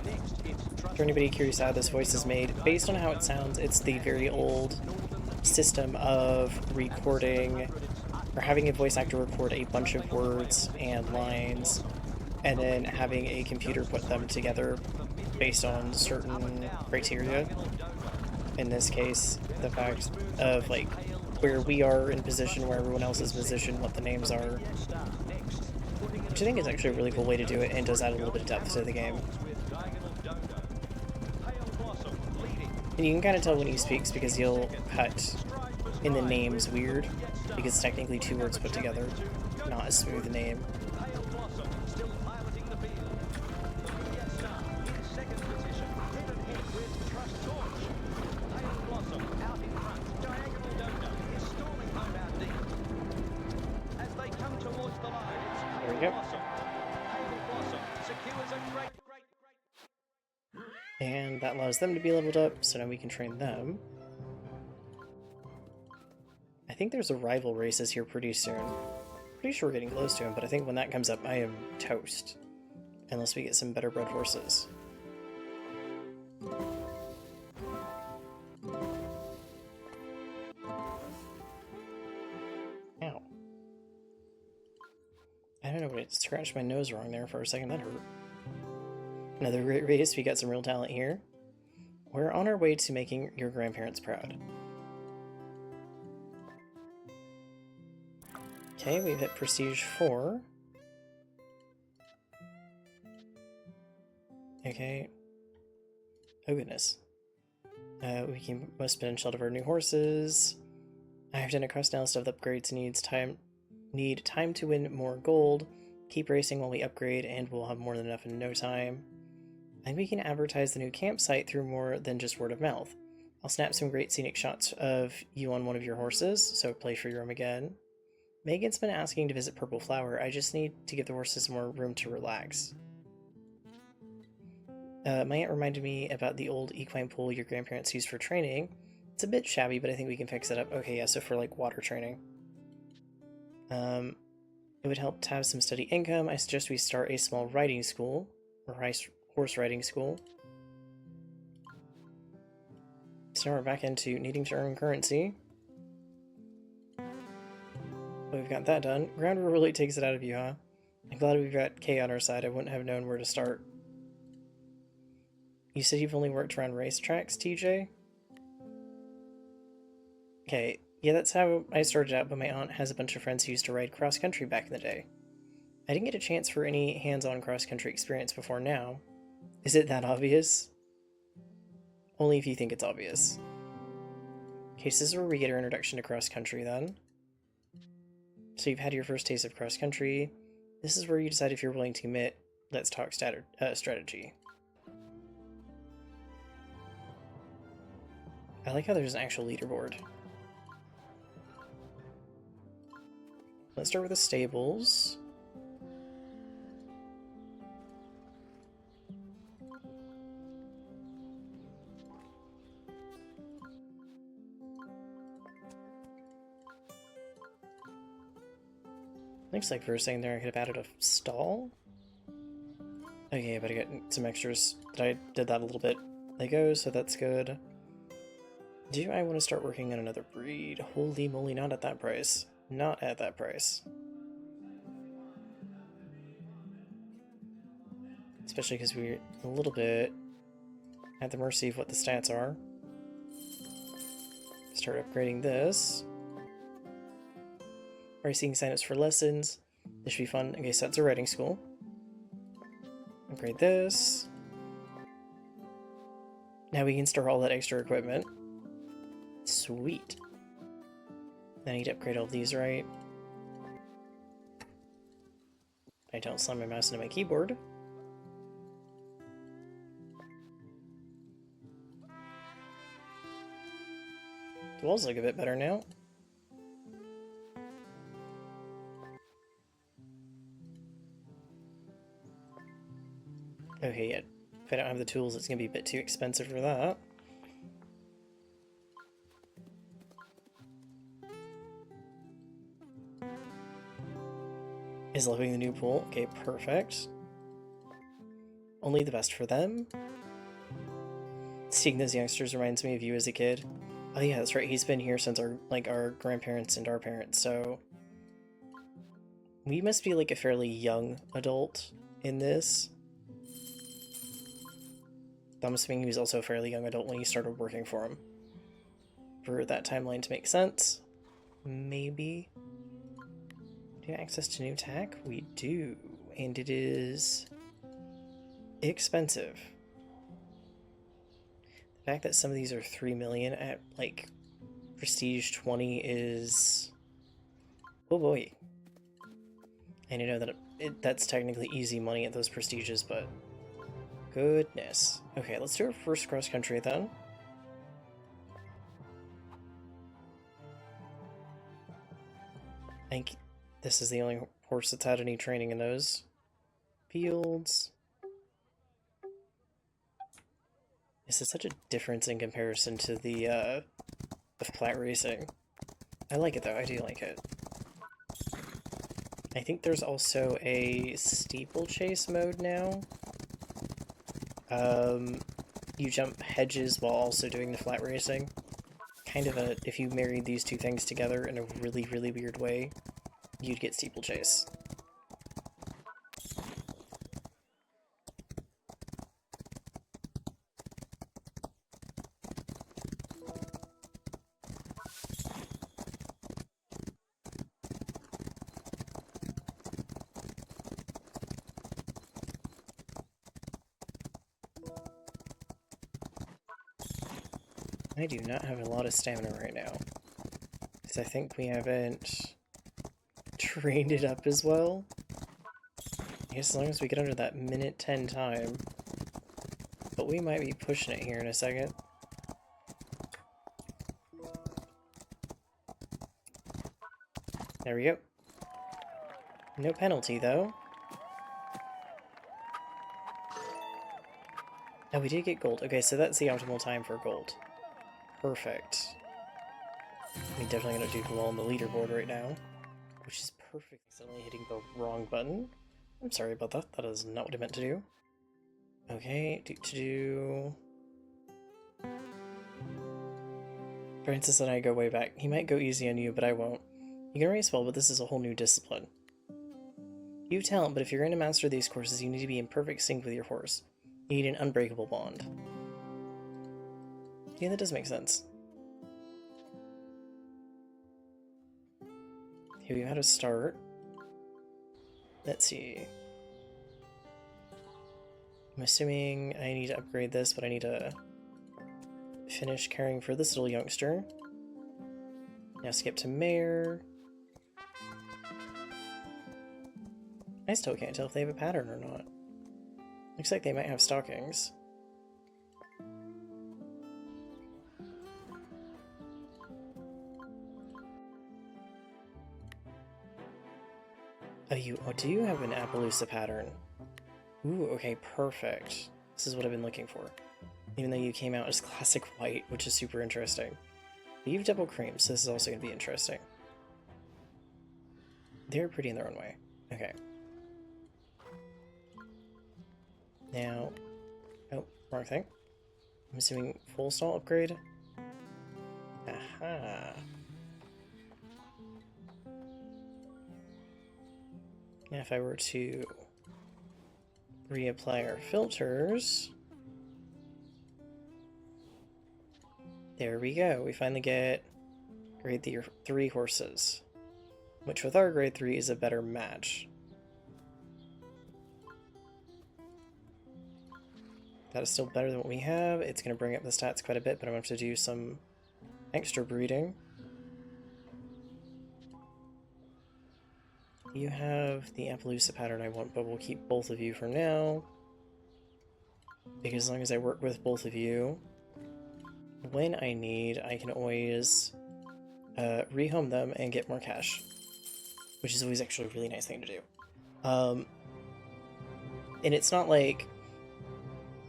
Next, it's For anybody curious how this voice is made, based on how it sounds, it's the very old system of recording, or having a voice actor record a bunch of words and lines, and then having a computer put them together based on certain criteria. In this case, the fact of like where we are in position, where everyone else is positioned, what the names are, which I think is actually a really cool way to do it and does add a little bit of depth to the game. And you can kind of tell when he speaks because he'll cut in the names weird, because it's technically 2 words put together, not a smooth name. And And that allows them to be leveled up, so now we can train them. I think there's a rival races here pretty soon. Pretty sure we're getting close to him, but I think when that comes up, I am toast. Unless we get some better bred horses. Ow. I don't know, but it scratched my nose wrong there for a second. That hurt. Another great race. We got some real talent here. We're on our way to making your grandparents proud. Okay, we've hit Prestige 4. Okay. Oh goodness. We can most potential of our new horses. I've done a cross analysis of the upgrades need time to win more gold. Keep racing while we upgrade and we'll have more than enough in no time. And we can advertise the new campsite through more than just word of mouth. I'll snap some great scenic shots of you on one of your horses, so play for your room again. Megan's been asking to visit Purple Flower. I just need to give the horses more room to relax. My aunt reminded me about the old equine pool your grandparents used for training. It's a bit shabby, but I think we can fix it up. Okay, yeah, so for like water training. It would help to have some steady income. I suggest we start a small riding school, or horse riding school. So now we're back into needing to earn currency. We've got that done. Ground War really takes it out of you, huh? I'm glad we've got Kay on our side. I wouldn't have known where to start. You said you've only worked around racetracks, TJ? Okay, yeah, that's how I started out, but my aunt has a bunch of friends who used to ride cross-country back in the day. I didn't get a chance for any hands-on cross-country experience before now. Is it that obvious? Only if you think it's obvious. Okay, so this is where we get our introduction to cross-country then. So you've had your first taste of cross-country. This is where you decide if you're willing to commit. Let's talk strategy. I like how there's an actual leaderboard. Let's start with the stables. Looks like for a second there I could have added a stall. Okay, but I got some extras that I did that a little bit ago, so that's good. Do I want to start working on another breed? Holy moly, not at that price. Not at that price. Especially because we're a little bit at the mercy of what the stats are. Start upgrading this. Already seeing signups for lessons. This should be fun. Okay, so that's a riding school. Upgrade this. Now we can store all that extra equipment. Sweet. I need to upgrade all these, right? I don't slam my mouse into my keyboard. The walls look a bit better now. Okay, yeah. If I don't have the tools, it's gonna be a bit too expensive for that. Is loving the new pool. Okay, perfect. Only the best for them. Seeing those youngsters reminds me of you as a kid. Oh yeah, that's right. He's been here since our grandparents and our parents, so we must be like a fairly young adult in this. I'm assuming he was also a fairly young adult when you started working for him. For that timeline to make sense. Maybe. Do you have access to new tech? We do. And it is expensive. The fact that some of these are 3 million at like Prestige 20 is... Oh boy. And I know that that's technically easy money at those prestiges, but goodness. Okay, let's do our first cross country then. I think this is the only horse that's had any training in those fields. This is such a difference in comparison to the flat racing. I like it though, I do like it. I think there's also a steeplechase mode now. You jump hedges while also doing the flat racing. Kind of a, if you married these two things together in a really, really weird way, you'd get steeplechase. I do not have a lot of stamina right now, because I think we haven't trained it up as well. I guess as long as we get under that minute 10 time, but we might be pushing it here in a second. There we go. No penalty though. Oh, we did get gold. Okay, so that's the optimal time for gold. Perfect. I'm definitely gonna do well on the leaderboard right now, which is perfect. Accidentally hitting the wrong button. I'm sorry about that. That is not what I meant to do. Okay, Francis and I go way back. He might go easy on you, but I won't. You can race well, but this is a whole new discipline. You have talent, but if you're going to master these courses, you need to be in perfect sync with your horse. You need an unbreakable bond. Yeah, that does make sense. Here we had a start. Let's see. I'm assuming I need to upgrade this, but I need to finish caring for this little youngster. Now skip to Mare. I still can't tell if they have a pattern or not. Looks like they might have stockings. Oh, do you have an Appaloosa pattern? Ooh, okay, perfect. This is what I've been looking for. Even though you came out as classic white, which is super interesting. But you have double cream, so this is also going to be interesting. They're pretty in their own way. Okay. Now... Oh, wrong thing. I'm assuming full stall upgrade? Aha! Now if I were to reapply our filters... There we go, we finally get grade 3 horses, which with our grade 3 is a better match. That is still better than what we have. It's going to bring up the stats quite a bit, but I'm going to have to do some extra breeding. You have the Appaloosa pattern I want, but we'll keep both of you for now. Because as long as I work with both of you, when I need, I can always rehome them and get more cash, which is always actually a really nice thing to do. And it's not like,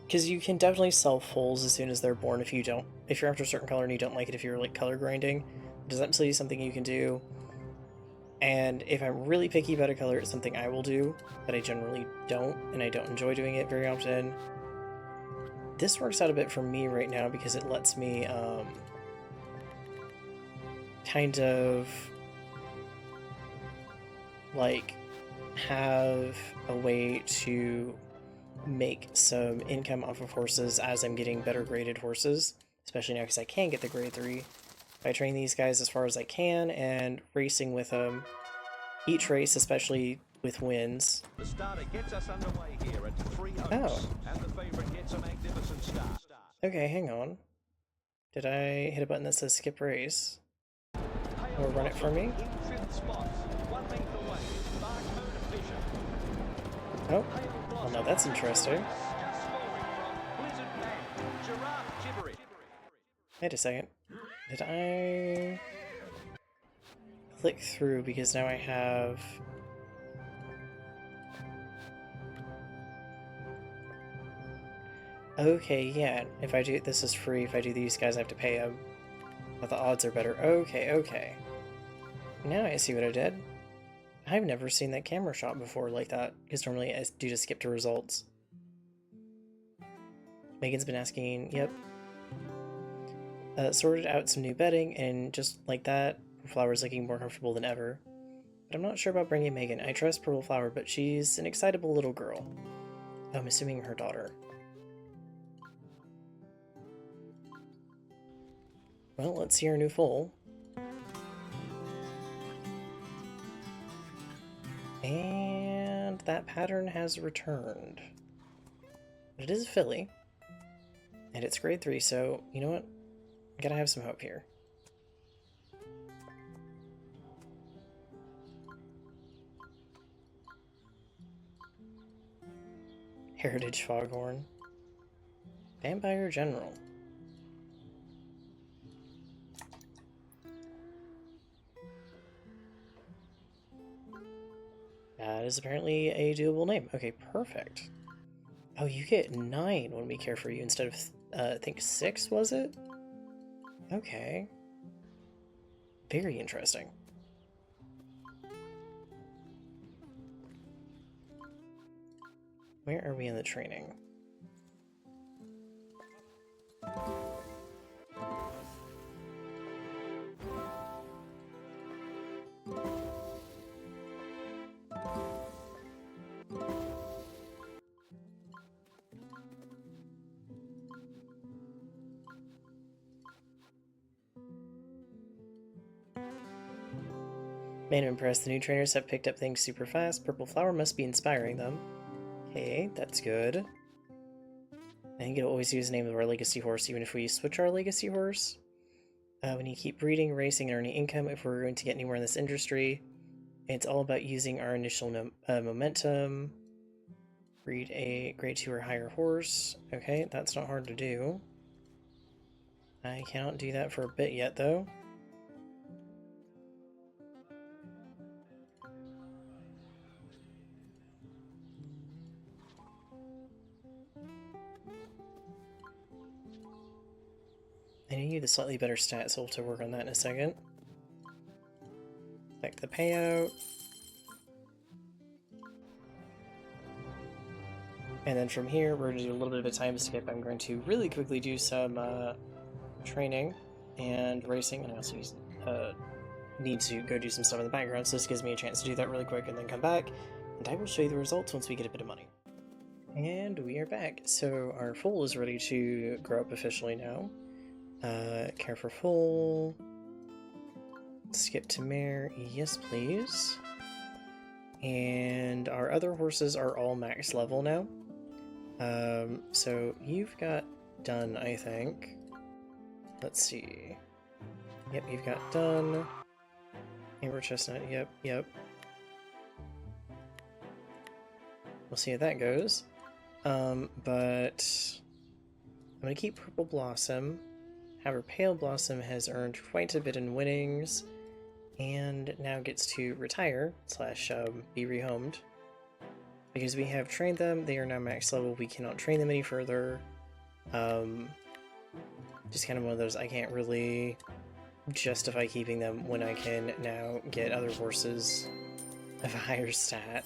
because you can definitely sell foals as soon as they're born if you're after a certain color and you don't like it if you're like color grinding. Does that absolutely something you can do? And if I'm really picky about a color, it's something I will do, but I generally don't, and I don't enjoy doing it very often. This works out a bit for me right now because it lets me kind of like have a way to make some income off of horses as I'm getting better graded horses, especially now because I can get the grade 3. If I train these guys as far as I can and racing with them, each race, especially with wins. The starter gets us underway here at 3 Oaks, and the favorite gets a magnificent start. Okay, hang on. Did I hit a button that says skip race? Or run it for me? In 5th spot, 1 length away, Mark Herd Vision. Oh, well now that's interesting. Just following from Blizzard Man, Giraffe Gibberish. Wait a second. Did I click through because now I have... Okay, yeah, if I do this is free. If I do these guys, I have to pay them. But the odds are better. Okay, okay. Now I see what I did. I've never seen that camera shot before like that, because normally I do just skip to results. Megan's been asking, yep. Sorted out some new bedding, and just like that, Flower's looking more comfortable than ever. But I'm not sure about bringing Megan. I trust Purple Flower, but she's an excitable little girl. I'm assuming her daughter. Well, let's see our new foal. And that pattern has returned. But it is a filly. And it's grade 3, so you know what? I gotta have some hope here. Heritage Foghorn. Vampire General. That is apparently a doable name. Okay, perfect. Oh, you get 9 when we care for you instead of, I think 6, was it? Okay. Very interesting. Where are we in the training? Man, I'm impressed. The new trainers have picked up things super fast. Purple Flower must be inspiring them. Okay, that's good. I think it'll always use the name of our legacy horse, even if we switch our legacy horse. We need to keep breeding, racing, and earning income if we're going to get anywhere in this industry. It's all about using our initial momentum. Breed a grade 2 or higher horse. Okay, that's not hard to do. I cannot do that for a bit yet, though. I need the slightly better stats, so we'll have to work on that in a second. Back to the payout. And then from here, we're going to do a little bit of a time skip. I'm going to really quickly do some training and racing, and I also need to go do some stuff in the background, so this gives me a chance to do that really quick and then come back, and I will show you the results once we get a bit of money. And we are back. So our foal is ready to grow up officially now. Care for foal. Skip to mare. Yes, please. And our other horses are all max level now. So you've got done, I think. Let's see. Yep, you've got done. Amber Chestnut, yep. We'll see how that goes. But I'm gonna keep Purple Blossom. However, Pale Blossom has earned quite a bit in winnings, and now gets to retire / be rehomed. Because we have trained them, they are now max level, we cannot train them any further. Just kind of one of those, I can't really justify keeping them when I can now get other horses of a higher stat.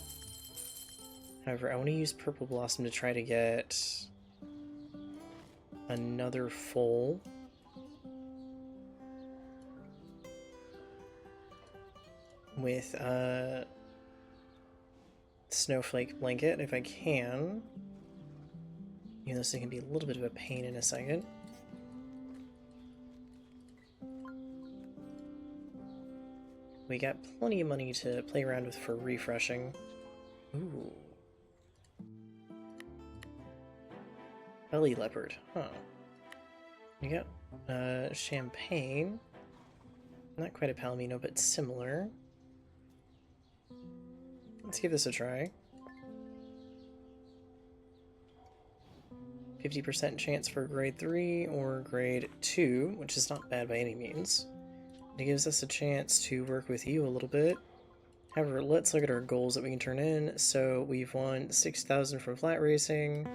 However, I want to use Purple Blossom to try to get another foal. With Snowflake Blanket, if I can. Even though this can be a little bit of a pain in a second. We got plenty of money to play around with for refreshing. Ooh. Belly Leopard, huh. We got Champagne. Not quite a Palomino, but similar. Let's give this a try. 50% chance for grade 3 or grade 2, which is not bad by any means. It gives us a chance to work with you a little bit. However, let's look at our goals that we can turn in. So we've won 6,000 from flat racing.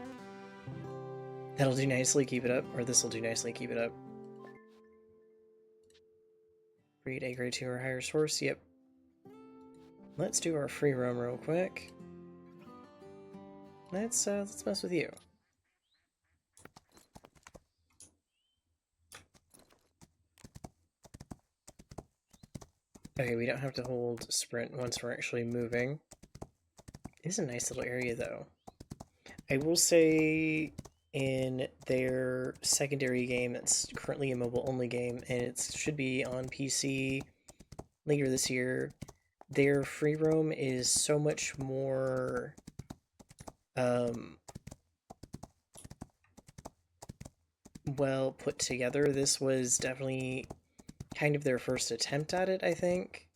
That'll do nicely, keep it up. Or this'll do nicely, keep it up. Breed a grade 2 or higher source, yep. Let's do our free roam real quick. Let's mess with you. Okay, we don't have to hold sprint once we're actually moving. It is a nice little area, though. I will say, in their secondary game, that's currently a mobile-only game, and it should be on PC later this year, their free roam is so much more well put together. This was definitely kind of their first attempt at it, I think.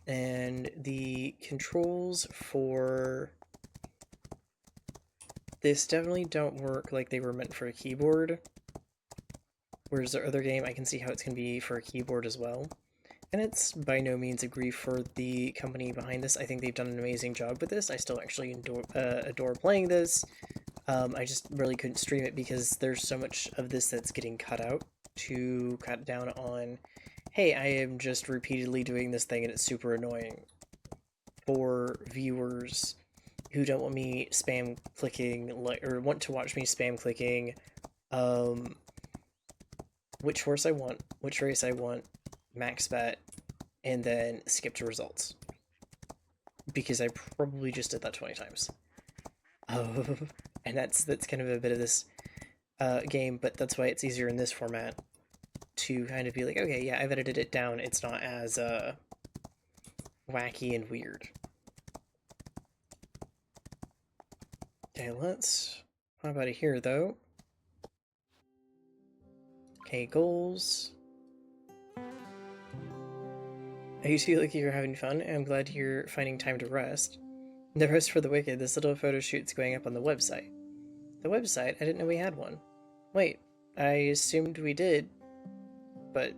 And the controls for this definitely don't work like they were meant for a keyboard. Whereas the other game, I can see how it's going to be for a keyboard as well. And it's by no means a grief for the company behind this. I think they've done an amazing job with this. I still actually adore playing this. I just really couldn't stream it because there's so much of this that's getting cut out to cut down on, hey, I am just repeatedly doing this thing and it's super annoying for viewers who don't want me spam clicking, or want to watch me spam clicking which horse I want, which race I want, max bet, and then skip to results. Because I probably just did that 20 times. And that's kind of a bit of this game, but that's why it's easier in this format to kind of be like, okay, yeah, I've edited it down, it's not as wacky and weird. Okay, let's hop out of here, though. Okay, goals. You feel like you're having fun, and I'm glad you're finding time to rest. No rest for the wicked, this little photo shoot's going up on the website. The website? I didn't know we had one. Wait, I assumed we did. But,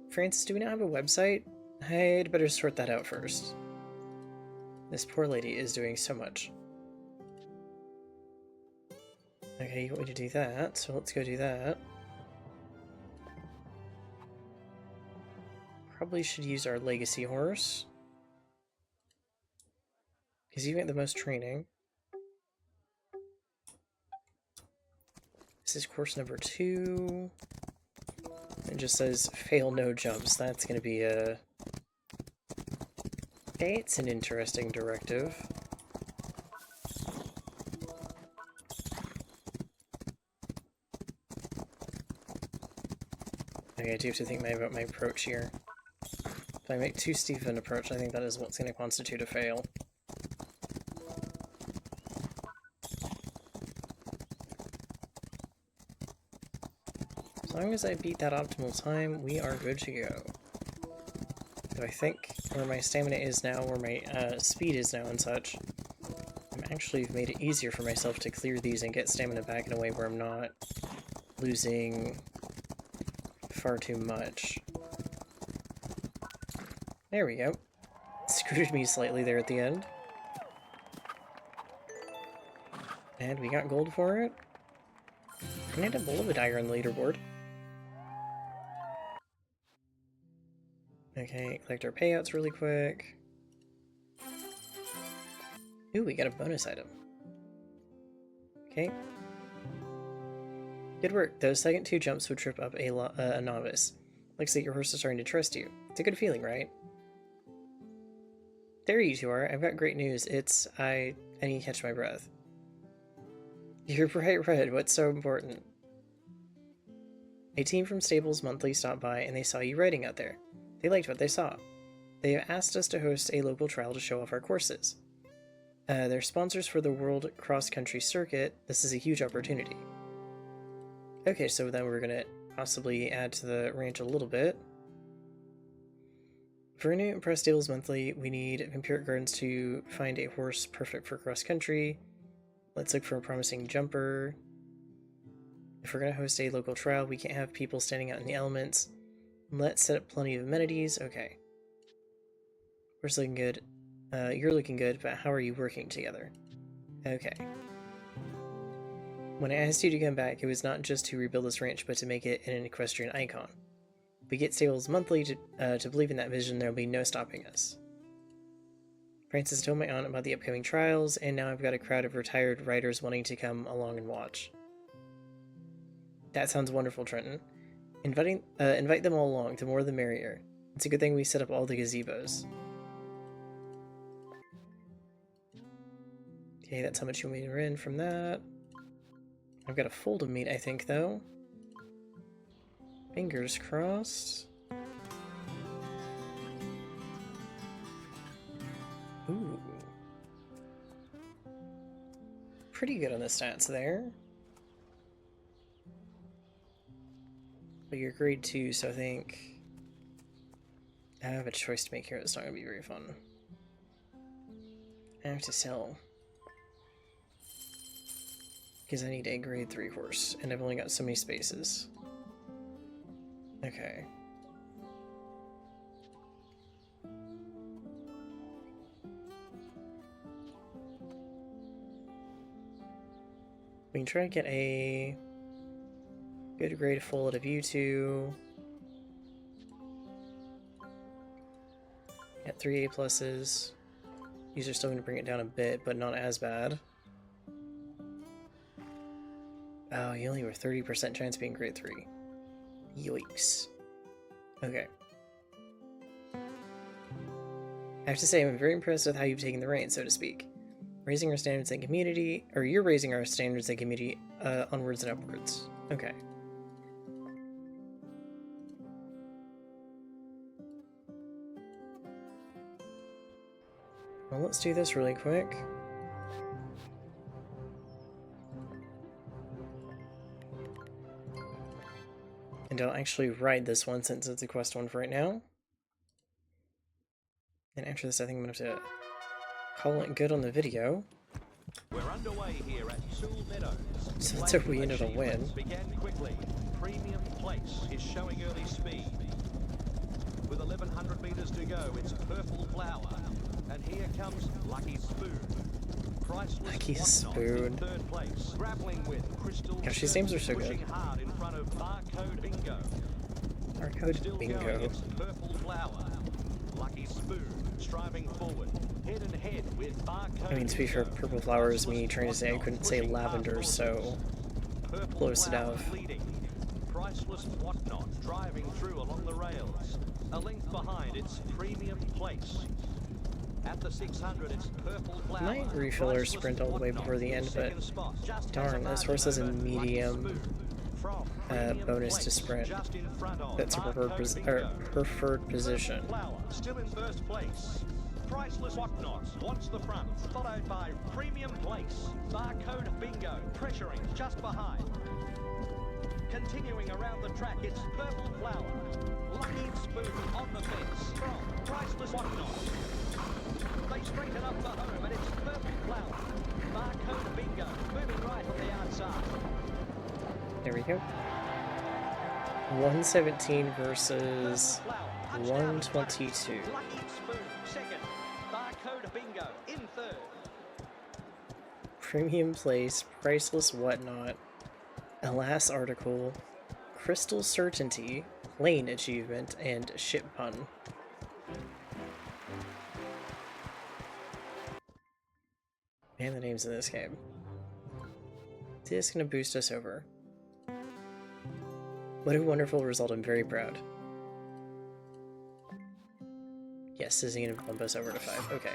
Francis, do we not have a website? I'd better sort that out first. This poor lady is doing so much. Okay, you want me to do that, so let's go do that. Probably should use our legacy horse. Because you get the most training. This is course number 2. It just says fail no jumps. That's going to be a... Okay, it's an interesting directive. Okay, I do have to think about my approach here. If I make too steep an approach, I think that is what's going to constitute a fail. As long as I beat that optimal time, we are good to go. But I think where my stamina is now, where my speed is now and such, I'm actually made it easier for myself to clear these and get stamina back in a way where I'm not losing far too much. There we go. Screwed me slightly there at the end. And we got gold for it. And I had a little bit higher on the leaderboard. Okay, collect our payouts really quick. Ooh, we got a bonus item. Okay. Good work. Those second 2 jumps would trip up a novice. Looks like your horse is starting to trust you. It's a good feeling, right? There you two are. I've got great news. I need to catch my breath. You're bright red. What's so important? A team from Stables Monthly stopped by and they saw you riding out there. They liked what they saw. They have asked us to host a local trial to show off our courses. They're sponsors for the World Cross Country Circuit. This is a huge opportunity. Okay, so then we're going to possibly add to the ranch a little bit. For a new Impress Stables Monthly, we need Vampiric Gardens to find a horse perfect for cross country. Let's look for a promising jumper. If we're going to host a local trial, we can't have people standing out in the elements. Let's set up plenty of amenities. Okay. Horse looking good. You're looking good, but how are you working together? Okay. When I asked you to come back, it was not just to rebuild this ranch, but to make it an equestrian icon. We get stables monthly to believe in that vision. There'll be no stopping us. Francis told my aunt about the upcoming trials, and now I've got a crowd of retired riders wanting to come along and watch. That sounds wonderful, Trenton. Invite them all along. The more the merrier. It's a good thing we set up all the gazebos. Okay, that's how much you want me to rent from that. I've got a fold of meat, I think, though. Fingers crossed. Ooh. Pretty good on the stats there. But you're grade 2, so I think I have a choice to make here. It's not going to be very fun. I have to sell. Because I need a grade 3 horse, and I've only got so many spaces. Okay. We can try to get a good grade full out of you two. Got 3 A pluses. These are still going to bring it down a bit, but not as bad. Oh, you only were 30% chance of being grade 3. Yikes. Okay. I have to say, I'm very impressed with how you've taken the reins, so to speak. Raising our standards in community, or you're raising our standards in community onwards and upwards. Okay. Well, let's do this really quick. And I'll actually ride this one since it's a quest one for right now. And after this, I think I'm going to have to call it good on the video. We're underway here at Sewell Meadows. So let's hope we ended a win. Began quickly. Premium Place is showing early speed. With 1,100 meters to go, it's Purple Flower. And here comes Lucky Spoon. Priceless Lucky Whatnot Spoon. in third place. Grappling with Crystal Gosh, these names are so pushing good. hard in front of Barcode Bingo. Barcode Still Bingo. going, it's Purple Flower. Lucky Spoon striving forward. Head and head with Barcode I mean, to be fair, Bingo. Purple Flower is me trying to say I couldn't say Pushing hard lavender, forward. so Purple close Flower enough. leading. Priceless Whatnot driving through along the rails. A length behind, it's Premium Place. At the 600, it's Purple Flower. Might refill our sprint all the way before the end, but darn, this horse has a medium bonus to sprint. That's a preferred position. Still in first place. Priceless Whatnot wants the front, followed by Premium Place. Barcode Bingo pressuring just behind. Continuing around the track, it's Purple Flower. Lucky Spoon on the fence from Priceless Whatnot. They straighten up for home, and it's Purple Flower. Barcode Bingo moving right on the outside. There we go. 117 versus 122. Lucky Spoon second. Barcode Bingo in third. Premium Place, Priceless Whatnot, Alas Article, Crystal Certainty, Lane Achievement, and Ship Pun. Man, the names in this game. This is going to boost us over. What a wonderful result, I'm very proud. Yes, this is going to bump us over to 5, okay.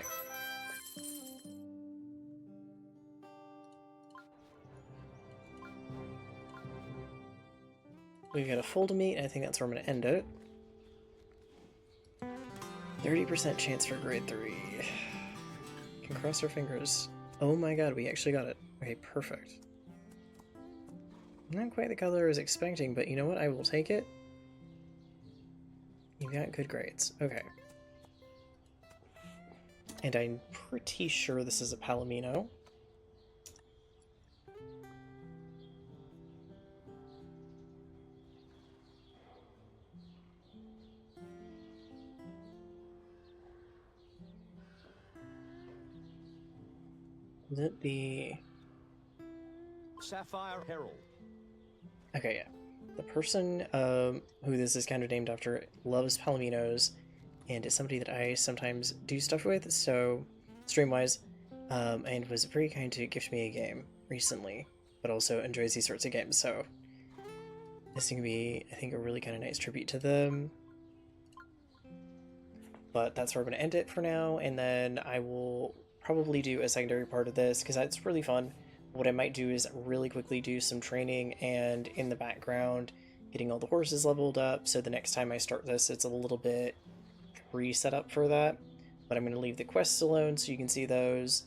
We've got a full to meet, and I think that's where I'm going to end it. 30% chance for grade 3. Can cross our fingers. Oh my god, we actually got it. Okay, perfect. Not quite the color I was expecting, but you know what? I will take it. You got good grades. Okay. And I'm pretty sure this is a Palomino. Would it be... Sapphire Herald. Okay, yeah. The person who this is kind of named after loves Palominos and is somebody that I sometimes do stuff with, so stream-wise, and was very kind to gift me a game recently, but also enjoys these sorts of games, so this is going to be, I think, a really kind of nice tribute to them. But that's where I'm going to end it for now, and then I will probably do a secondary part of this, because that's really fun. What I might do is really quickly do some training, and in the background, getting all the horses leveled up, so the next time I start this, it's a little bit pre-set up for that. But I'm going to leave the quests alone, so you can see those,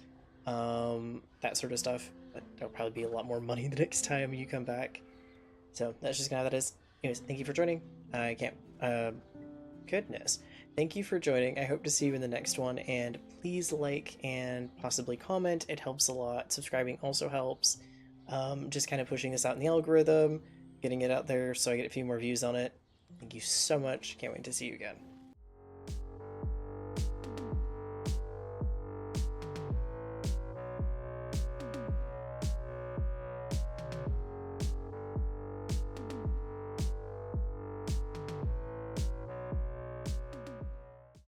that sort of stuff. But that'll probably be a lot more money the next time you come back. So that's just kind of how that is. Anyways, thank you for joining. I can't, goodness. Thank you for joining. I hope to see you in the next one, and please like and possibly comment. It helps a lot. Subscribing also helps. Just kind of pushing this out in the algorithm, getting it out there so I get a few more views on it. Thank you so much. Can't wait to see you again.